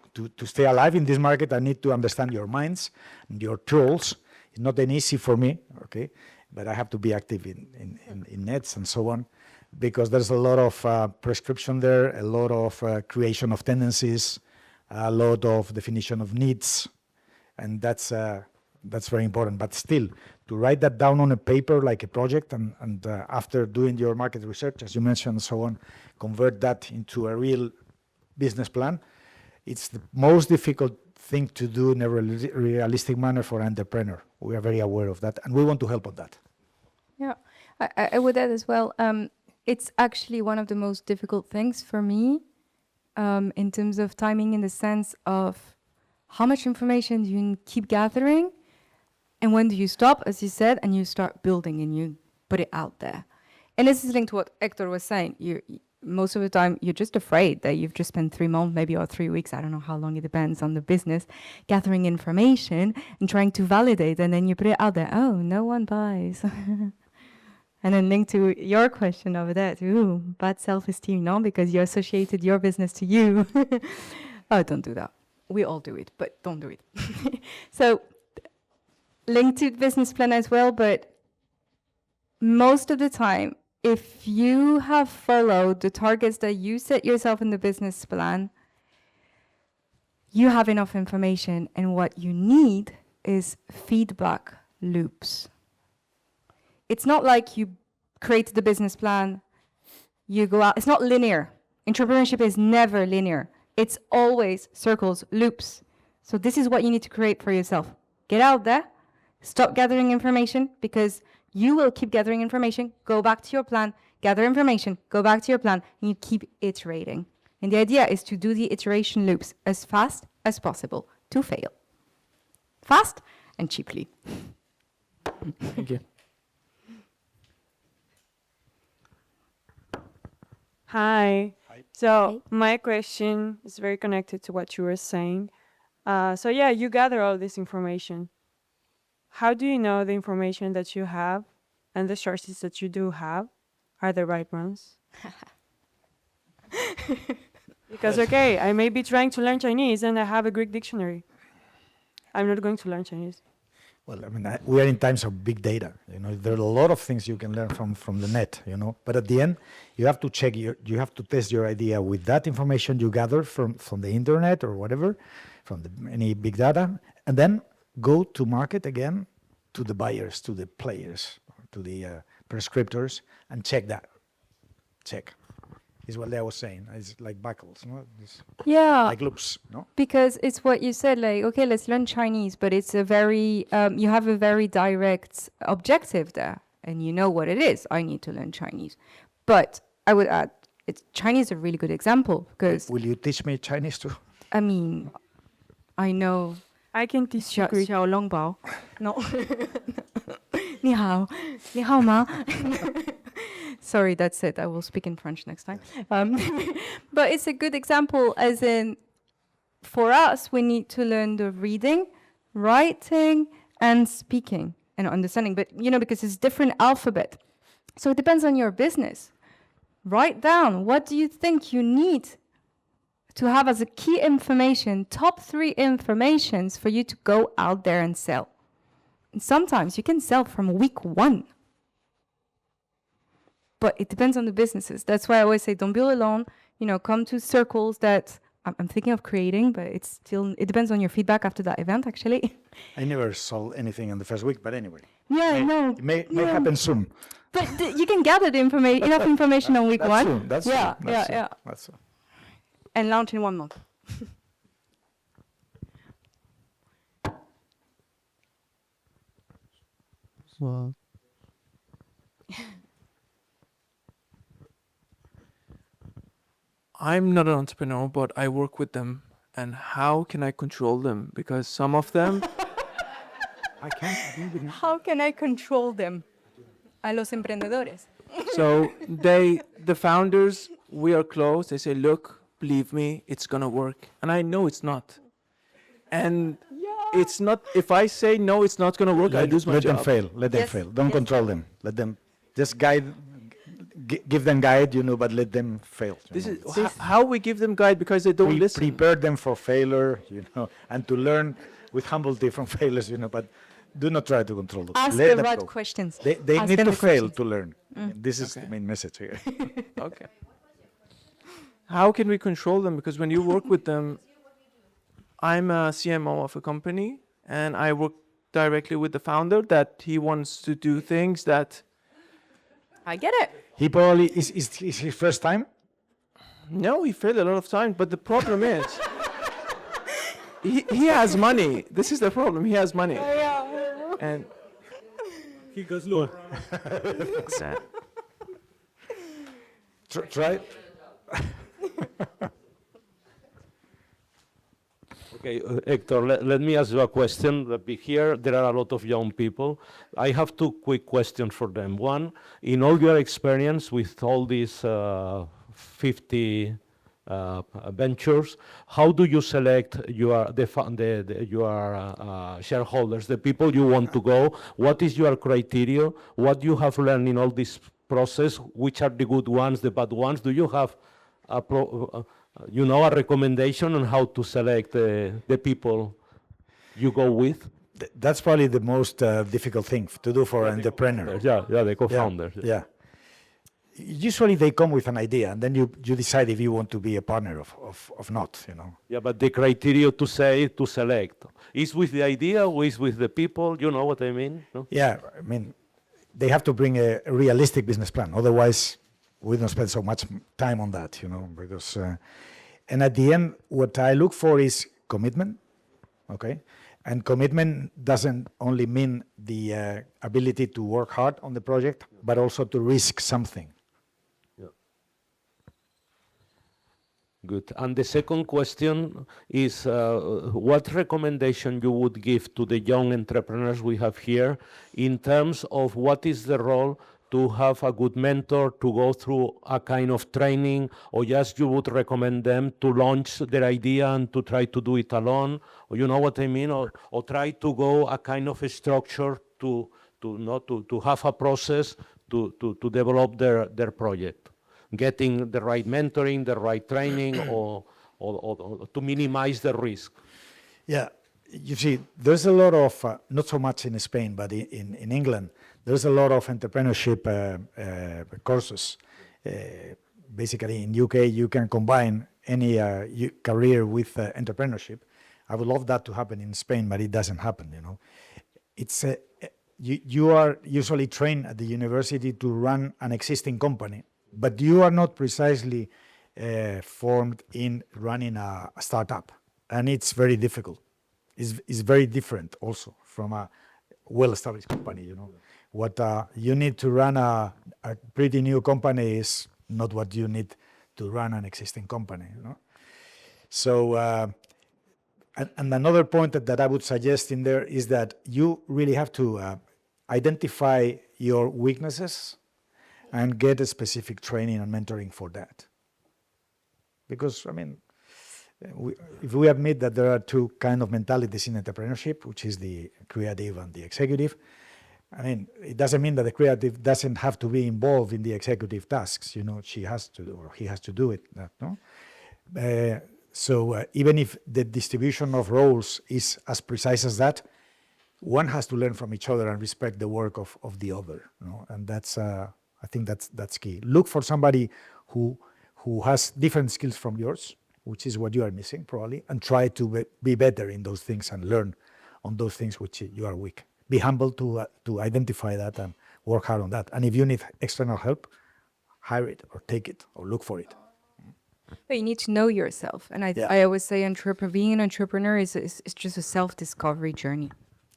stay alive in this market. I need to understand your minds, your tools. It's not an easy for me, okay? But I have to be active in nets and so on, because there's a lot of prescription there, a lot of creation of tendencies, a lot of definition of needs, and that's very important. But still, to write that down on a paper like a project, and after doing your market research, as you mentioned, and so on, convert that into a real business plan, it's the most difficult thing to do in a realistic manner for an entrepreneur. We are very aware of that, and we want to help on that. Yeah, I would add as well, it's actually one of the most difficult things for me in terms of timing, in the sense of how much information do you keep gathering and when do you stop, as you said, and you start building and you put it out there. And this is linked to what Hector was saying. Most of the time, you're just afraid that you've just spent 3 months, maybe, or 3 weeks, I don't know how long, it depends on the business, gathering information and trying to validate, and then you put it out there. Oh, no one buys. And then linked to your question over there, ooh, bad self-esteem, no? Because you associated your business to you. Oh, don't do that. We all do it, but don't do it. So, linked to business plan as well, but most of the time, if you have followed the targets that you set yourself in the business plan, you have enough information, and what you need is feedback loops. It's not like you create the business plan, you go out. It's not linear. Entrepreneurship is never linear. It's always circles, loops. So this is what you need to create for yourself. Get out there, stop gathering information, because you will keep gathering information, go back to your plan, gather information, go back to your plan, and you keep iterating. And the idea is to do the iteration loops as fast as possible to fail. Fast and cheaply. Thank you. Hi. So my question is very connected to what you were saying. So yeah, you gather all this information. How do you know the information that you have and the sources that you do have are the right ones? Because, okay, I may be trying to learn Chinese and I have a Greek dictionary. I'm not going to learn Chinese. Well, we are in times of big data. You know, there are a lot of things you can learn from the net. You know, but at the end, you have to check. You have to test your idea with that information you gather from the internet or whatever, from any big data, and then go to market again, to the buyers, to the players, to the prescriptors, and check that. Check. Is what I was saying. It's like buckles, no? Yeah. Like loops, no? Because it's what you said, like, okay, let's learn Chinese, but it's a very, you have a very direct objective there, and you know what it is. I need to learn Chinese. But I would add, Chinese is a really good example, because... Will you teach me Chinese too? I mean, I know I can disagree. 小笼包. No. 你好,你好吗? Sorry, that's it. I will speak in French next time. But it's a good example, as in, for us, we need to learn the reading, writing, and speaking and understanding. But, because it's different alphabet. So it depends on your business. Write down, what do you think you need to have as a key information, top 3 informations for you to go out there and sell. And sometimes you can sell from week 1. But it depends on the businesses. That's why I always say, don't build alone. Come to circles that I'm thinking of creating, but it depends on your feedback after that event, actually. I never sold anything in the first week, but anyway. Yeah, no. It may happen soon. But you can gather the enough information on week That's 1. soon. That's yeah, soon. yeah, That's yeah. soon. That's soon. And launch in 1 month. Well, I'm not an entrepreneur, but I work with them. And how can I control them? Because some of them, I can't. How can I control them? A los emprendedores. so the founders, we are close. They say, look, believe me, it's going to work. And I know it's not. And it's not, if I say, no, it's not going to work, I lose my Let job. them fail. Let them Yes, fail. Don't yes. control them. Let them just guide. Give them guide, but let them fail. This is how we give them guide because they don't listen. Prepare them for failure, and to learn with humility from failures, but do not try to control them. Ask Let the them right go. questions. They Ask need them to the fail questions. to learn. This is the main message here. Okay. How can we control them? Because when you work with them, I'm a CMO of a company and I work directly with the founder that he wants to do things that, I get it. He probably is his first time. no, he failed a lot of times. But the problem is, he has money. This is the problem. He has money. And He goes, look. sad. Try. Okay, Hector, let me ask you a question. Here, there are a lot of young people. I have 2 quick questions for them. One, in all your experience with all these 50 ventures, how do you select your shareholders, the people you want to go? What is your criteria? What you have learned in all this process? Which are the good ones, the bad ones? Do you have a a recommendation on how to select the people you go with? That's probably the most difficult thing to do for an entrepreneur. Yeah, the co-founders. Yeah. Usually they come with an idea, and then you decide if you want to be a partner of not. Yeah, but the criteria to select is with the idea or is with the people. You know what I mean? No? Yeah, I mean, they have to bring a realistic business plan. Otherwise, we don't spend so much time on that, because, and at the end, what I look for is commitment, okay? And commitment doesn't only mean the ability to work hard on the project, but also to risk something. Yeah. Good. And the second question is, what recommendation you would give to the young entrepreneurs we have here in terms of what is the role to have a good mentor, to go through a kind of training, or just you would recommend them to launch their idea and to try to do it alone, or you know what I mean, or try to go a kind of a structure to have a process to develop their project, getting the right mentoring, the right training, or to minimize the risk. Yeah, you see, there's a lot of, not so much in Spain, but in England, there's a lot of entrepreneurship courses. Basically, in UK, you can combine any career with entrepreneurship. I would love that to happen in Spain, but it doesn't happen. It's you are usually trained at the university to run an existing company, but you are not precisely formed in running a startup, and it's very difficult. It's very different also from a well-established company. What you need to run a pretty new company is not what you need to run an existing company. So, and another point that I would suggest in there is that you really have to identify your weaknesses and get a specific training and mentoring for that. Because, I mean, if we admit that there are two kind of mentalities in entrepreneurship, which is the creative and the executive, I mean, it doesn't mean that the creative doesn't have to be involved in the executive tasks. You know, she has to, or he has to do it. No. So even if the distribution of roles is as precise as that, one has to learn from each other and respect the work of the other. You know? And that's, I think that's key. Look for somebody who has different skills from yours, which is what you are missing probably, and try to be better in those things and learn on those things which you are weak. Be humble to identify that and work hard on that. And if you need external help, hire it or take it or look for it. But you need to know yourself. And I always say being an entrepreneur is just a self-discovery journey.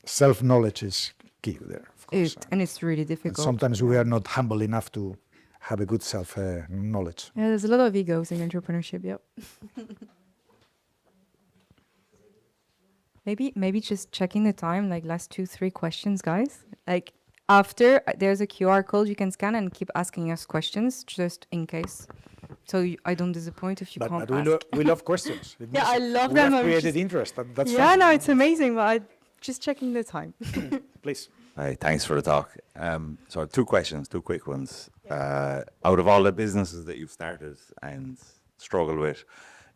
Self-knowledge is key there, of course. And it's really And difficult. sometimes we are not humble enough to have a good self-knowledge. Yeah, there's a lot of egos in entrepreneurship, yep. Maybe just checking the time, like last 2-3 questions, guys. Like after, there's a QR code you can scan and keep asking us questions just in case. So I don't disappoint if you can't ask. We love questions. It Yeah, means I love we them. have I'm created just- interest. That's Yeah, fun. no, it's amazing, but just checking the time. Please. Hi, thanks for the talk. So 2 questions, 2 quick ones. Out of all the businesses that you've started and struggled with,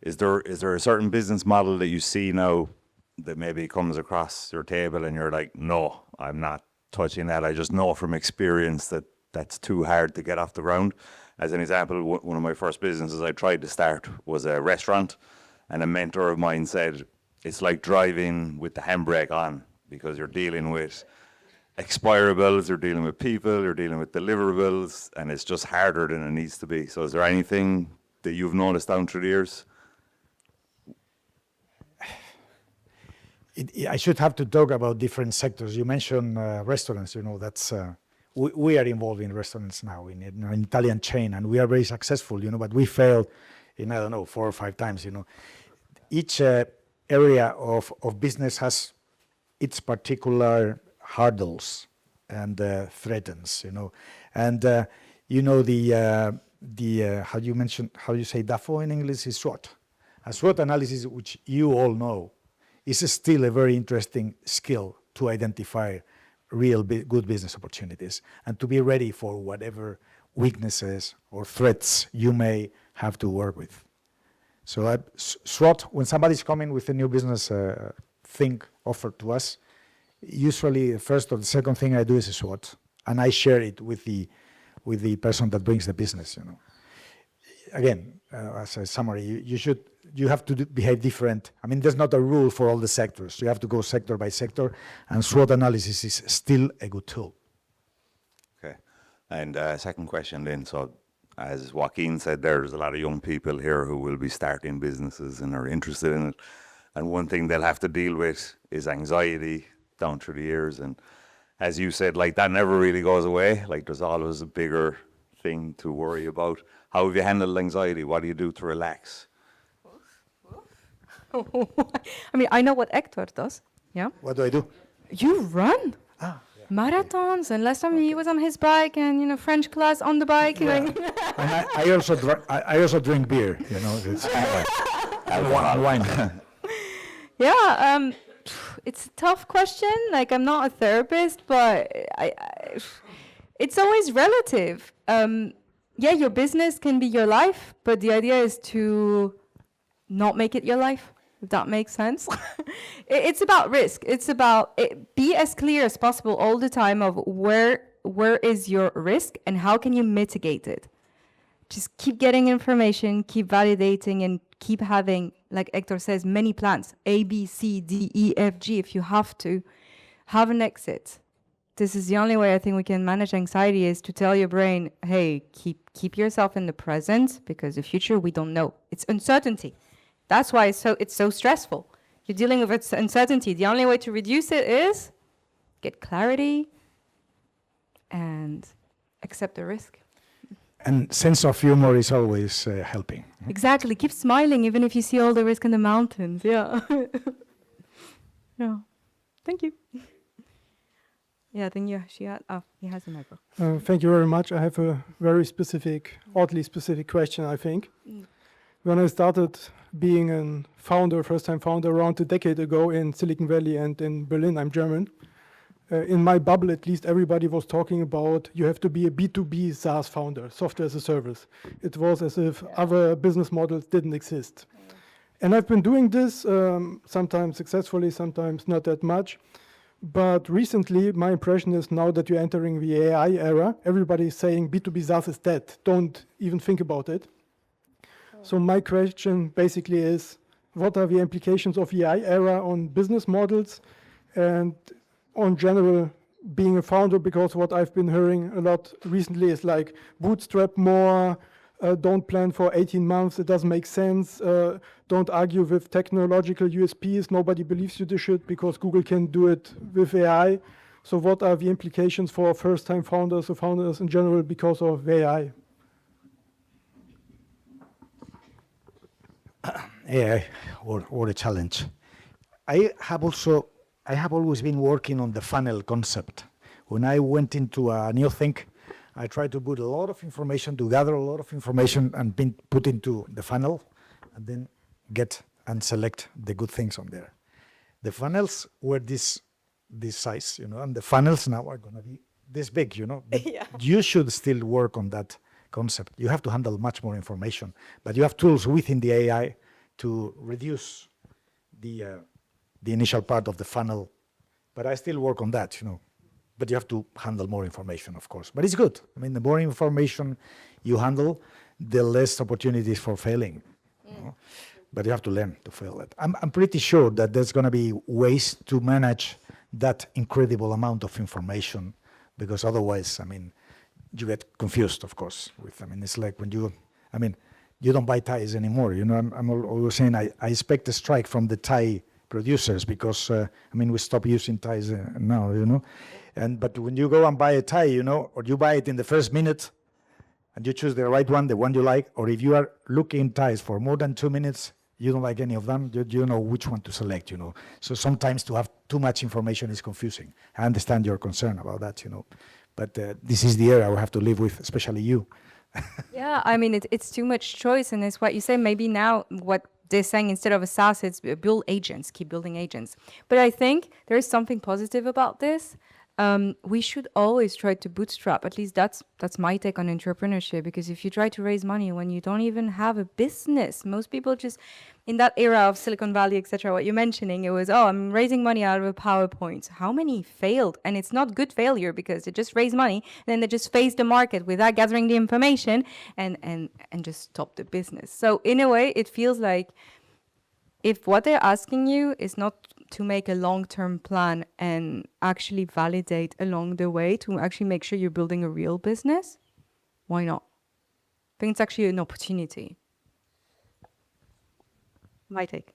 is there a certain business model that you see now that maybe comes across your table and you're like, no, I'm not touching that. I just know from experience that that's too hard to get off the ground. As an example, one of my first businesses I tried to start was a restaurant, and a mentor of mine said, it's like driving with the handbrake on, because you're dealing with expirables, you're dealing with people, you're dealing with deliverables, and it's just harder than it needs to be. So is there anything that you've noticed down through the years? I should have to talk about different sectors. You mentioned restaurants, you know, that's, we are involved in restaurants now in an Italian chain, and we are very successful, you know, but we failed in, I don't know, 4 or 5 times, you know. Each area of business has its particular hurdles and threatens, you know. And, you know, how you say DAFO in English is SWOT. A SWOT analysis, which you all know, is still a very interesting skill to identify real good business opportunities and to be ready for whatever weaknesses or threats you may have to work with. So SWOT, when somebody's coming with a new business thing offered to us, usually the first or the second thing I do is a SWOT, and I share it with the person that brings the business, you know. Again, as a summary, you have to behave different. I mean, there's not a rule for all the sectors. You have to go sector by sector, and SWOT analysis is still a good tool. Okay. And second question then, so as Joaquin said, there's a lot of young people here who will be starting businesses and are interested in it. And one thing they'll have to deal with is anxiety down through the years. And as you said, like that never really goes away. Like there's always a bigger thing to worry about. How have you handled anxiety? What do you do to relax? I mean, I know what Héctor does. Yeah. What do I do? You run marathons, and last time he was on his bike, and you know, French class on the bike. Yeah. Like And I also drink beer, you know. It's wine. Yeah, it's a tough question. Like, I'm not a therapist, but it's always relative. Yeah, your business can be your life, but the idea is to not make it your life, if that makes sense. It's about risk. It's about be as clear as possible all the time of where is your risk and how can you mitigate it. Just keep getting information, keep validating, and keep having, like Héctor says, many plans, A, B, C, D, E, F, G, if you have to. Have an exit. This is the only way I think we can manage anxiety, is to tell your brain, hey, keep yourself in the present, because the future we don't know. It's uncertainty. That's why it's so stressful. You're dealing with uncertainty. The only way to reduce it is get clarity and accept the risk. And sense of humor is always helping. Exactly. Keep smiling even if you see all the risk in the mountains. Yeah. Yeah. Thank you. Yeah, then she had, he has a microphone. Thank you very much. I have a very specific, oddly specific question, I think. When I started being a founder, first-time founder, around a decade ago in Silicon Valley and in Berlin, I'm German. In my bubble, at least, everybody was talking about you have to be a B2B SaaS founder, software as a service. It was as if other business models didn't exist. And I've been doing this, sometimes successfully, sometimes not that much. But recently, my impression is now that you're entering the AI era, everybody is saying B2B SaaS is dead. Don't even think about it. So my question basically is, what are the implications of the AI era on business models and on general being a founder? Because what I've been hearing a lot recently is like bootstrap more, don't plan for 18 months, it doesn't make sense, don't argue with technological USPs, nobody believes you should because Google can do it with AI. So what are the implications for first-time founders or founders in general because of AI? AI or a challenge. I have always been working on the funnel concept. When I went into a new thing, I tried to put a lot of information, to gather a lot of information and put into the funnel, and then get and select the good things on there. The funnels were this size, and the funnels now are going to be this big, Yeah. You should still work on that concept. You have to handle much more information, but you have tools within the AI to reduce the initial part of the funnel. But I still work on that, But you have to handle more information, of course. But it's good. I mean, the more information you handle, the less opportunities for failing. But you have to learn to fail it. I'm pretty sure that there's going to be ways to manage that incredible amount of information, because otherwise, you get confused, of course. It's like when you don't buy ties anymore. I'm always saying I expect a strike from the tie producers because, we stop using ties now, But when you go and buy a tie, or you buy it in the first minute and you choose the right one, the one you like, or if you are looking ties for more than 2 minutes, you don't like any of them, you know which one to select, So sometimes to have too much information is confusing. I understand your concern about that, But this is the era we have to live with, especially you. Yeah, it's too much choice, and it's what you say. Maybe now what they're saying, instead of a SaaS, it's build agents, keep building agents. But I think there is something positive about this. We should always try to bootstrap. At least that's my take on entrepreneurship. Because if you try to raise money when you don't even have a business, most people just, in that era of Silicon Valley, etc., what you're mentioning, it was, I'm raising money out of a PowerPoint. How many failed? And it's not good failure because they just raise money, and then they just face the market without gathering the information and just stop the business. So in a way, it feels like if what they're asking you is not to make a long-term plan and actually validate along the way to actually make sure you're building a real business, why not? I think it's actually an opportunity. My take.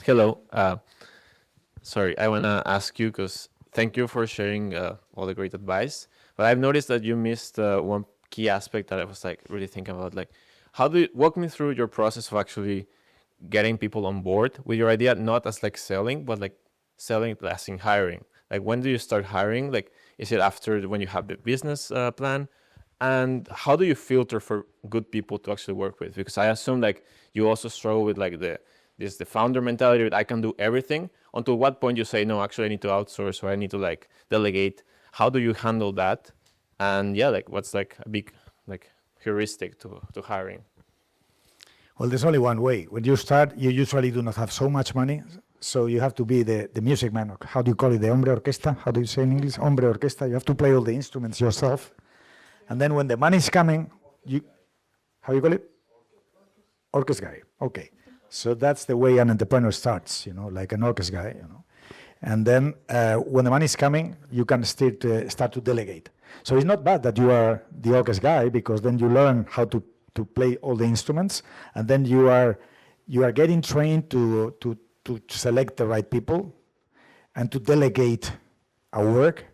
Hello. Sorry, I want to ask you, because thank you for sharing all the great advice. But I've noticed that you missed one key aspect that I was really thinking about. How do you walk me through your process of actually getting people on board with your idea, not as selling, but selling as in hiring? When do you start hiring? Is it after when you have the business plan? And how do you filter for good people to actually work with? Because I assume you also struggle with the founder mentality that I can do everything. Until what point you say, no, actually I need to outsource or I need to delegate? How do you handle that? And what's a big heuristic to hiring? Well, there's only one way. When you start, you usually do not have so much money, so you have to be the music man. How do you call it? The hombre orquesta? How do you say in English? Hombre orquesta. You have to play all the instruments yourself. And then when the money is coming, how you call it? Orchestra guy. Okay. So that's the way an entrepreneur starts, like an orchestra guy, And then when the money is coming, you can start to delegate. So it's not bad that you are the orchestra guy, because then you learn how to play all the instruments, and then you are getting trained to select the right people and to delegate a work,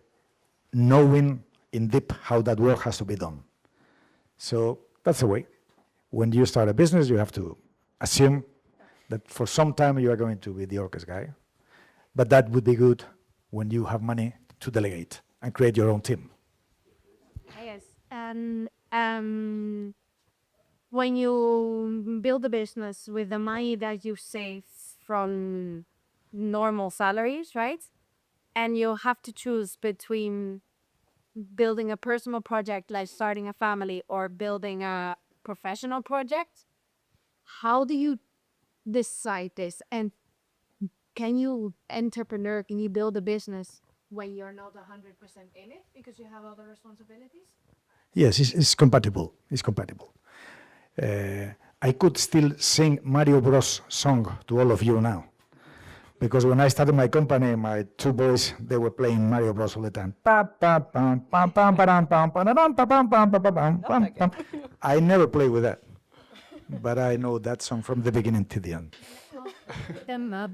knowing in deep how that work has to be done. So that's the way. When you start a business, you have to assume that for some time you are going to be the orchestra guy. But that would be good when you have money to delegate and create your own team. Yes. And when you build a business with the money that you save from normal salaries, right? And you have to choose between building a personal project like starting a family or building a professional project, how do you decide this? And can you build a business when you're not 100% in it because you have other responsibilities? Yes, it's compatible. It's compatible. I could still sing Mario Bros song to all of you now. Because when I started my company, my two boys, they were playing Mario Bros all the time. I never played with that. But I know that song from the beginning to the end.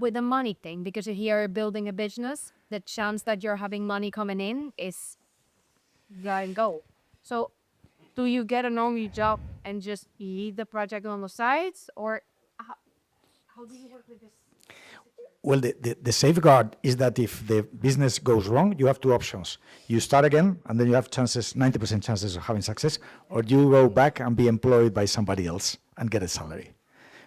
With the money thing, because if you're building a business, the chance that you're having money coming in is go. So do you get a normal job and just leave the project on the sides, or how do you work with this? Well, the safeguard is that if the business goes wrong, you have two options. You start again, and then you have 90% chances of having success, or you go back and be employed by somebody else and get a salary.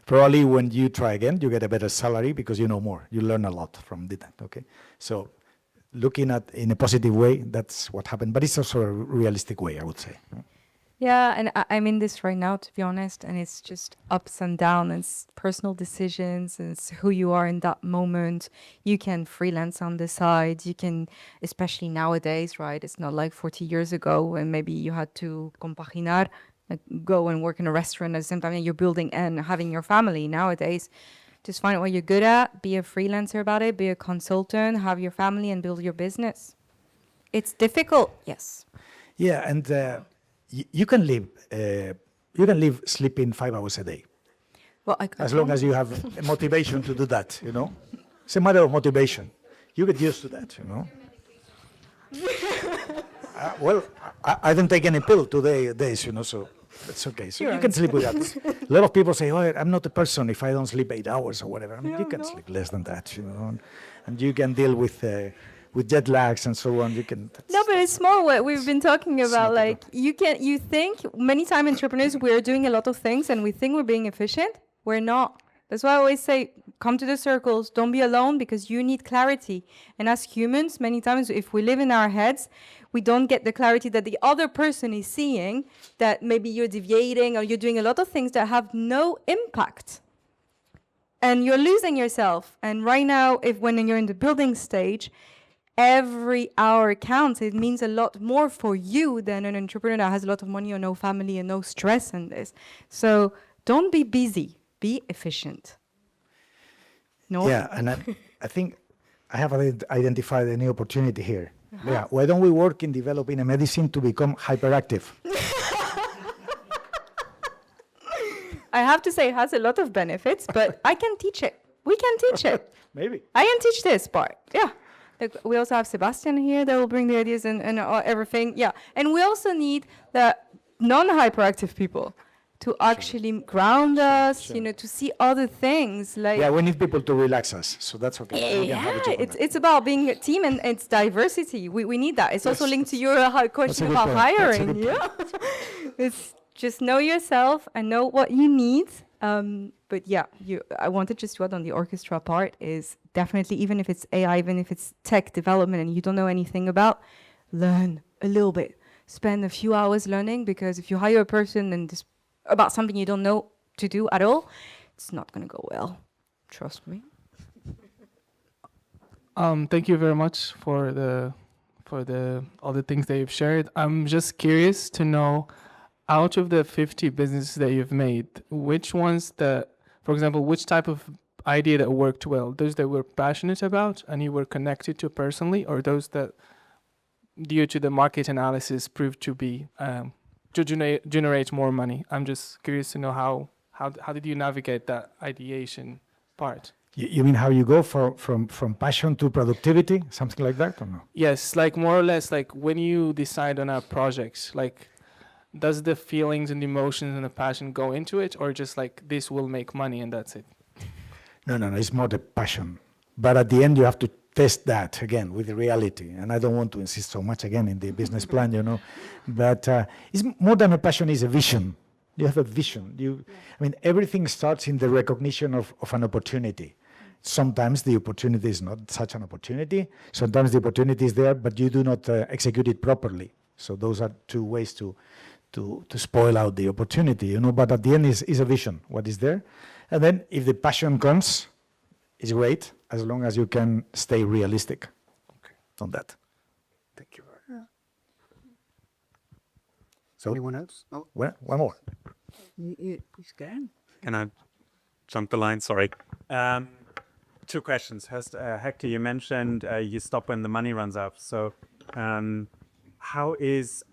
Probably when you try again, you get a better salary because you know more. You learn a lot from that, okay? So looking at in a positive way, that's what happened. But it's also a realistic way, I would say. Yeah, and I'm in this right now, to be honest, and it's just ups and downs, it's personal decisions, and it's who you are in that moment. You can freelance on the side, you can, especially nowadays, right? It's not like 40 years ago when maybe you had to compaginar, like go and work in a restaurant at the same time and you're building and having your family. Nowadays, just find out what you're good at, be a freelancer about it, be a consultant, have your family and build your business. It's difficult, yes. Yeah, and you can live sleeping 5 hours a day. Well, as long as you have motivation to do that, you know. It's a matter of motivation. You get used to that, you know. Well, I don't take any pill days, you know, so it's okay. So you can sleep with that. A lot of people say, oh, I'm not a person if I don't sleep 8 hours or whatever. I mean, you can sleep less than that, you know, and you can deal with jet lags and so on. You can. No, but it's more what we've been talking about. Like you think many time entrepreneurs, we're doing a lot of things and we think we're being efficient. We're not. That's why I always say, come to the circles, don't be alone because you need clarity. And as humans, many times if we live in our heads, we don't get the clarity that the other person is seeing, that maybe you're deviating or you're doing a lot of things that have no impact. And you're losing yourself. And right now, when you're in the building stage, every hour counts. It means a lot more for you than an entrepreneur that has a lot of money or no family and no stress in this. So don't be busy. Be efficient. No? Yeah, and I think I have identified a new opportunity here. Yeah, why don't we work in developing a medicine to become hyperactive? I have to say it has a lot of benefits, but I can teach it. We can teach it. Maybe. I can teach this part. Yeah. Like, we also have Sebastian here that will bring the ideas and everything. Yeah. And we also need the non-hyperactive people to actually ground us, you know, to see other things. Like yeah, we need people to relax us, so that's okay. Yeah, it's about being a team and it's diversity. We need that. It's also linked to your question about hiring. Yeah, it's just know yourself and know what you need. But yeah, I wanted just to add on the orchestra part is definitely, even if it's AI, even if it's tech development and you don't know anything about, learn a little bit. Spend a few hours learning, because if you hire a person and this about something you don't know to do at all, it's not going to go well. Trust me. Thank you very much for all the things that you've shared. I'm just curious to know, out of the 50 businesses that you've made, which ones that, for example, which type of idea that worked well? Those that were passionate about and you were connected to personally, or those that, due to the market analysis, proved to be to generate more money? I'm just curious to know how did you navigate that ideation part? You mean how you go from passion to productivity, something like that, or no? Yes, like more or less, like when you decide on a project, like does the feelings and emotions and the passion go into it, or just like this will make money and that's it? No, it's more the passion. But at the end, you have to test that again with the reality. And I don't want to insist so much again in the business plan, But it's more than a passion, is a vision. You have a vision. I mean, everything starts in the recognition of an opportunity. Sometimes the opportunity is not such an opportunity. Sometimes the opportunity is there, but you do not execute it properly. So those are two ways to spoil out the opportunity, But at the end is a vision, what is there. And then if the passion comes, it's great, as long as you can stay realistic on that. Thank you. So Anyone else? Oh, one more. Please can. Can I jump the line? Sorry. 2 questions. First, Hector, you mentioned you stop when the money runs out. So how is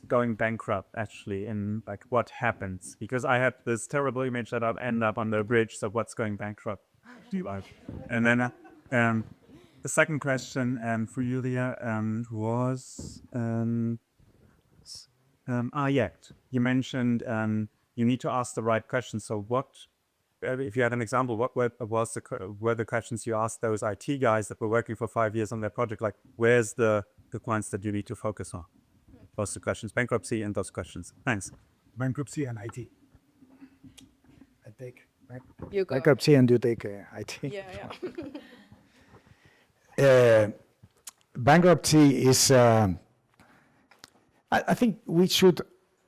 going bankrupt actually, in like what happens? Because I had this terrible image that I'd end up on the bridge. So what's going bankrupt? And then the second question for you, Leah, was you mentioned you need to ask the right questions. So what, if you had an example, what were the questions you asked those IT guys that were working for 5 years on their project? Like, where's the points that you need to focus on? Those two questions, bankruptcy and those questions. Thanks. Bankruptcy and IT. I take You go. bankruptcy and you take IT. Yeah. Bankruptcy is, I think we should,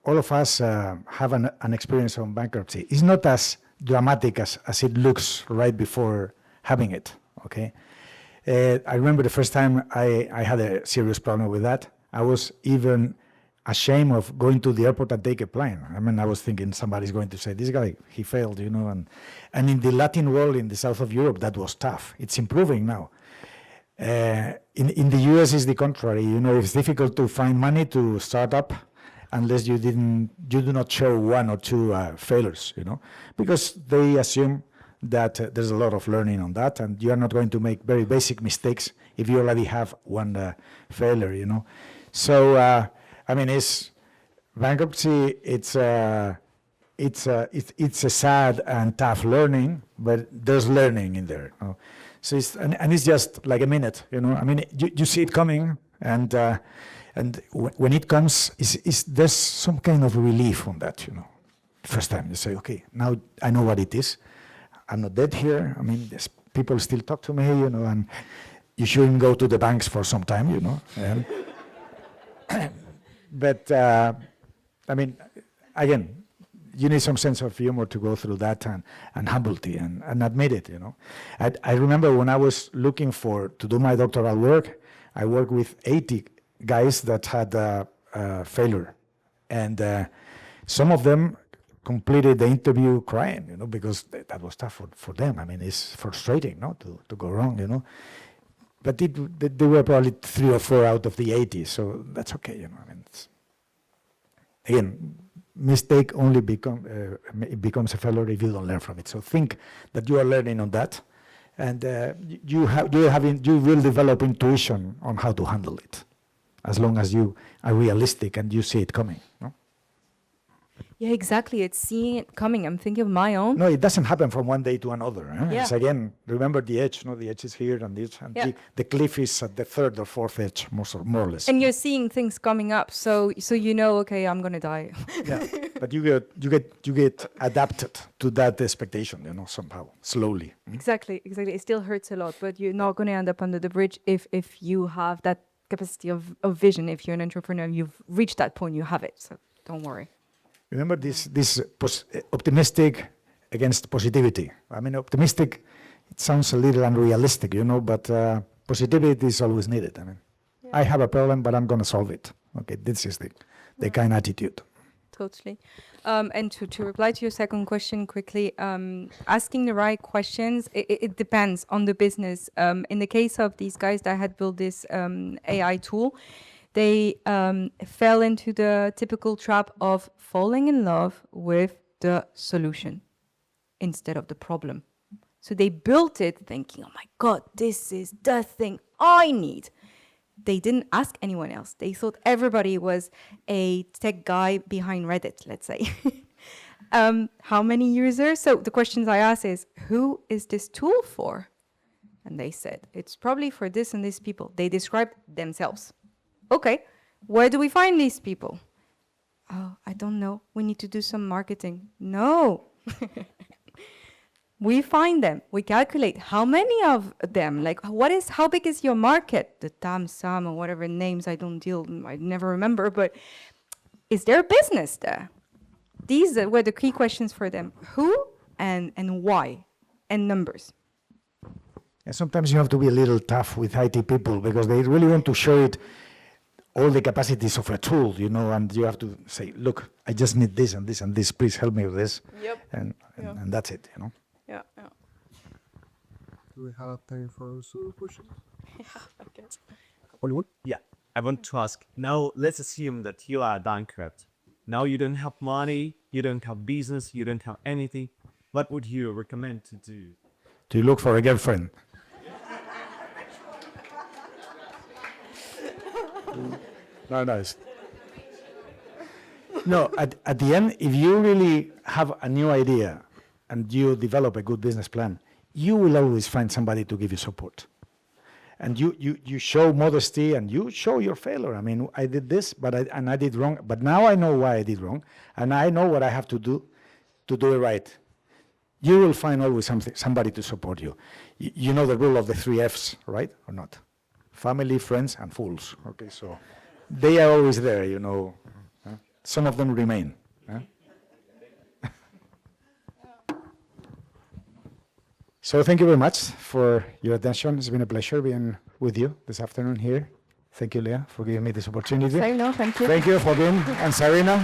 all of us, have an experience on bankruptcy. It's not as dramatic as it looks right before having it, okay? I remember the first time I had a serious problem with that. I was even ashamed of going to the airport and take a plane. I mean, I was thinking somebody's going to say, this guy, he failed, and in the Latin world, in the south of Europe, that was tough. It's improving now. In the US, it's the contrary. It's difficult to find money to start up unless you do not show 1 or 2 failures, because they assume that there's a lot of learning on that, and you are not going to make very basic mistakes if you already have 1 failure, So, I mean, bankruptcy. It's a sad and tough learning, but there's learning in there. So it's just like a minute, I mean, you see it coming, and when it comes, there's some kind of relief on that, First time you say, okay, now I know what it is. I'm not dead here. I mean, people still talk to me, and you shouldn't go to the banks for some time, But I mean, again, you need some sense of humor to go through that, and humility, and admit it, I remember when I was looking to do my doctoral work, I worked with 80 guys that had failure, and some of them completed the interview crying, because that was tough for them. I mean, it's frustrating, to go wrong, But they were probably 3 or 4 out of the 80, so that's okay, I mean, again, mistake only becomes a failure if you don't learn from it. So think that you are learning on that, and you will develop intuition on how to handle it, as long as you are realistic and you see it coming. Yeah, exactly. It's seeing it coming. I'm thinking of my own. No, it doesn't happen from one day to another. Yeah. It's again, remember the edge. The edge is here, and the cliff is at the 3rd or 4th edge, more or less. And you're seeing things coming up, so okay, I'm gonna die. Yeah, but you get adapted to that expectation, somehow, slowly. Exactly. It still hurts a lot, but you're not gonna end up under the bridge if you have that capacity of vision. If you're an entrepreneur, you've reached that point, you have it. So don't worry. Remember this optimistic against positivity. I mean, optimistic, it sounds a little unrealistic, but positivity is always needed. I mean, I have a problem, but I'm going to solve it. Okay, this is the kind of attitude. Totally. And to reply to your second question quickly, asking the right questions, it depends on the business. In the case of these guys that had built this AI tool, they fell into the typical trap of falling in love with the solution instead of the problem. So they built it thinking, oh my God, this is the thing I need. they didn't ask anyone else. They thought everybody was a tech guy behind Reddit, let's say. How many users? So the questions I asked is, who is this tool for? And they said, it's probably for this and this people. They described themselves. Okay, where do we find these people? Oh, I don't know. We need to do some marketing. No. We find them. We calculate how many of them, like how big is your market? The TAM, SAM, or whatever names I never remember, but is there a business there? These were the key questions for them. Who and why, and numbers. And sometimes you have to be a little tough with IT people because they really want to show it all the capacities of a tool, you know, and you have to say, look, I just need this and this and this, please help me with this. Yep. And that's it, you know. Yeah, yeah. Do we have time for some questions? Okay. Hollywood? Yeah, I want to ask, now let's assume that you are bankrupt. Now you don't have money, you don't have business, you don't have anything. What would you recommend to do? Do you look for a girlfriend? No, at the end, if you really have a new idea and you develop a good business plan, you will always find somebody to give you support. And you show modesty and you show your failure. I mean, I did this, and I did wrong, but now I know why I did wrong, and I know what I have to do it right. You will find always somebody to support you. You know the rule of the 3 Fs, right, or not? Family, friends, and fools. Okay, so they are always there, you know. Some of them remain. So thank you very much for your attention. It's been a pleasure being with you this afternoon here. Thank you, Léa, for giving me this opportunity. Same, no, thank you. Thank you for being, and Sarina.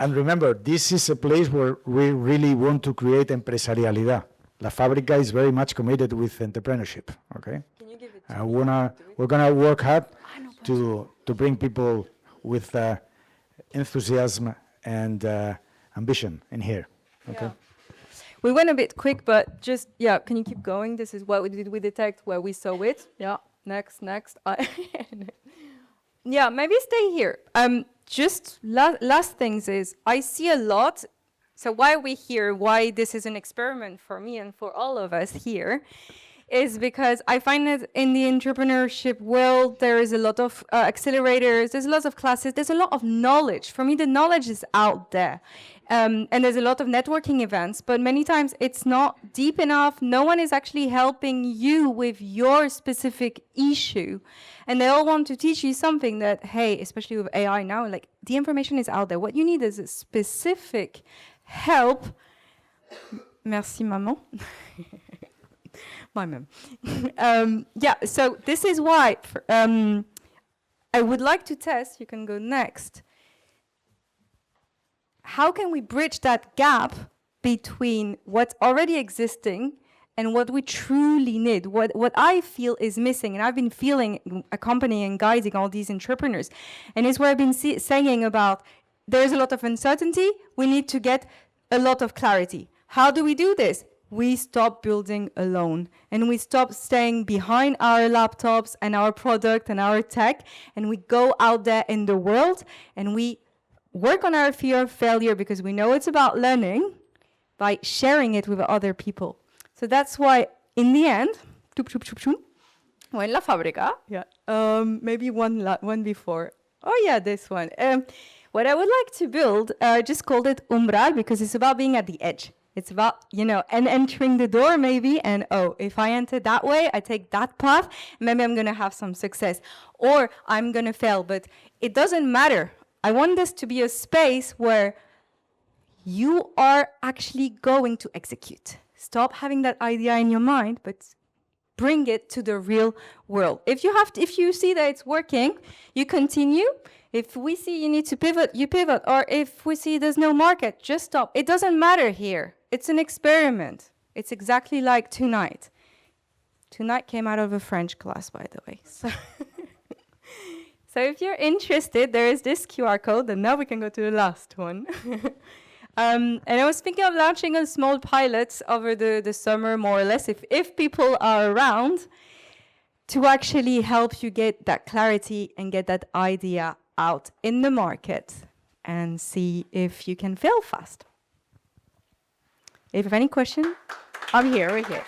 And remember, this is a place where we really want to create empresarialidad. La Fabrica is very much committed with entrepreneurship, okay? Can you give it to we're gonna work hard to bring people with enthusiasm and ambition in here, okay? Yeah. We went a bit quick, but just, yeah, can you keep going? This is what we did with Detect, where we saw it. Yeah, next. Yeah, maybe stay here. Just last things is, I see a lot, so why are we here, why this is an experiment for me and for all of us here, is because I find that in the entrepreneurship world, there is a lot of accelerators, there's a lot of classes, there's a lot of knowledge. For me, the knowledge is out there. And there's a lot of networking events, but many times it's not deep enough. No one is actually helping you with your specific issue. And they all want to teach you something that, hey, especially with AI now, like the information is out there. What you need is a specific help. Merci, maman. My mom. Yeah, so this is why I would like to test, you can go next. How can we bridge that gap between what's already existing and what we truly need, what I feel is missing? And I've been feeling, accompanying, guiding all these entrepreneurs. And it's where I've been saying about there's a lot of uncertainty, we need to get a lot of clarity. How do we do this? We stop building alone and we stop staying behind our laptops and our product and our tech, and we go out there in the world and we work on our fear of failure, because we know it's about learning by sharing it with other people. So that's why in the end, when La Fabrica, maybe one before. Oh yeah, this one. What I would like to build, I just called it Umbral, because it's about being at the edge. It's about, and entering the door maybe, and if I enter that way, I take that path, maybe I'm going to have some success, or I'm going to fail, but it doesn't matter. I want this to be a space where you are actually going to execute. Stop having that idea in your mind, but bring it to the real world. If you see that it's working, you continue. If we see you need to pivot, you pivot. Or if we see there's no market, just stop. It doesn't matter here. It's an experiment. It's exactly like tonight. Tonight came out of a French class, by the way. So if you're interested, there is this QR code, and now we can go to the last one. And I was thinking of launching a small pilot over the summer, more or less, if people are around, to actually help you get that clarity and get that idea out in the market and see if you can fail fast. If you have any question, I'm here, right here.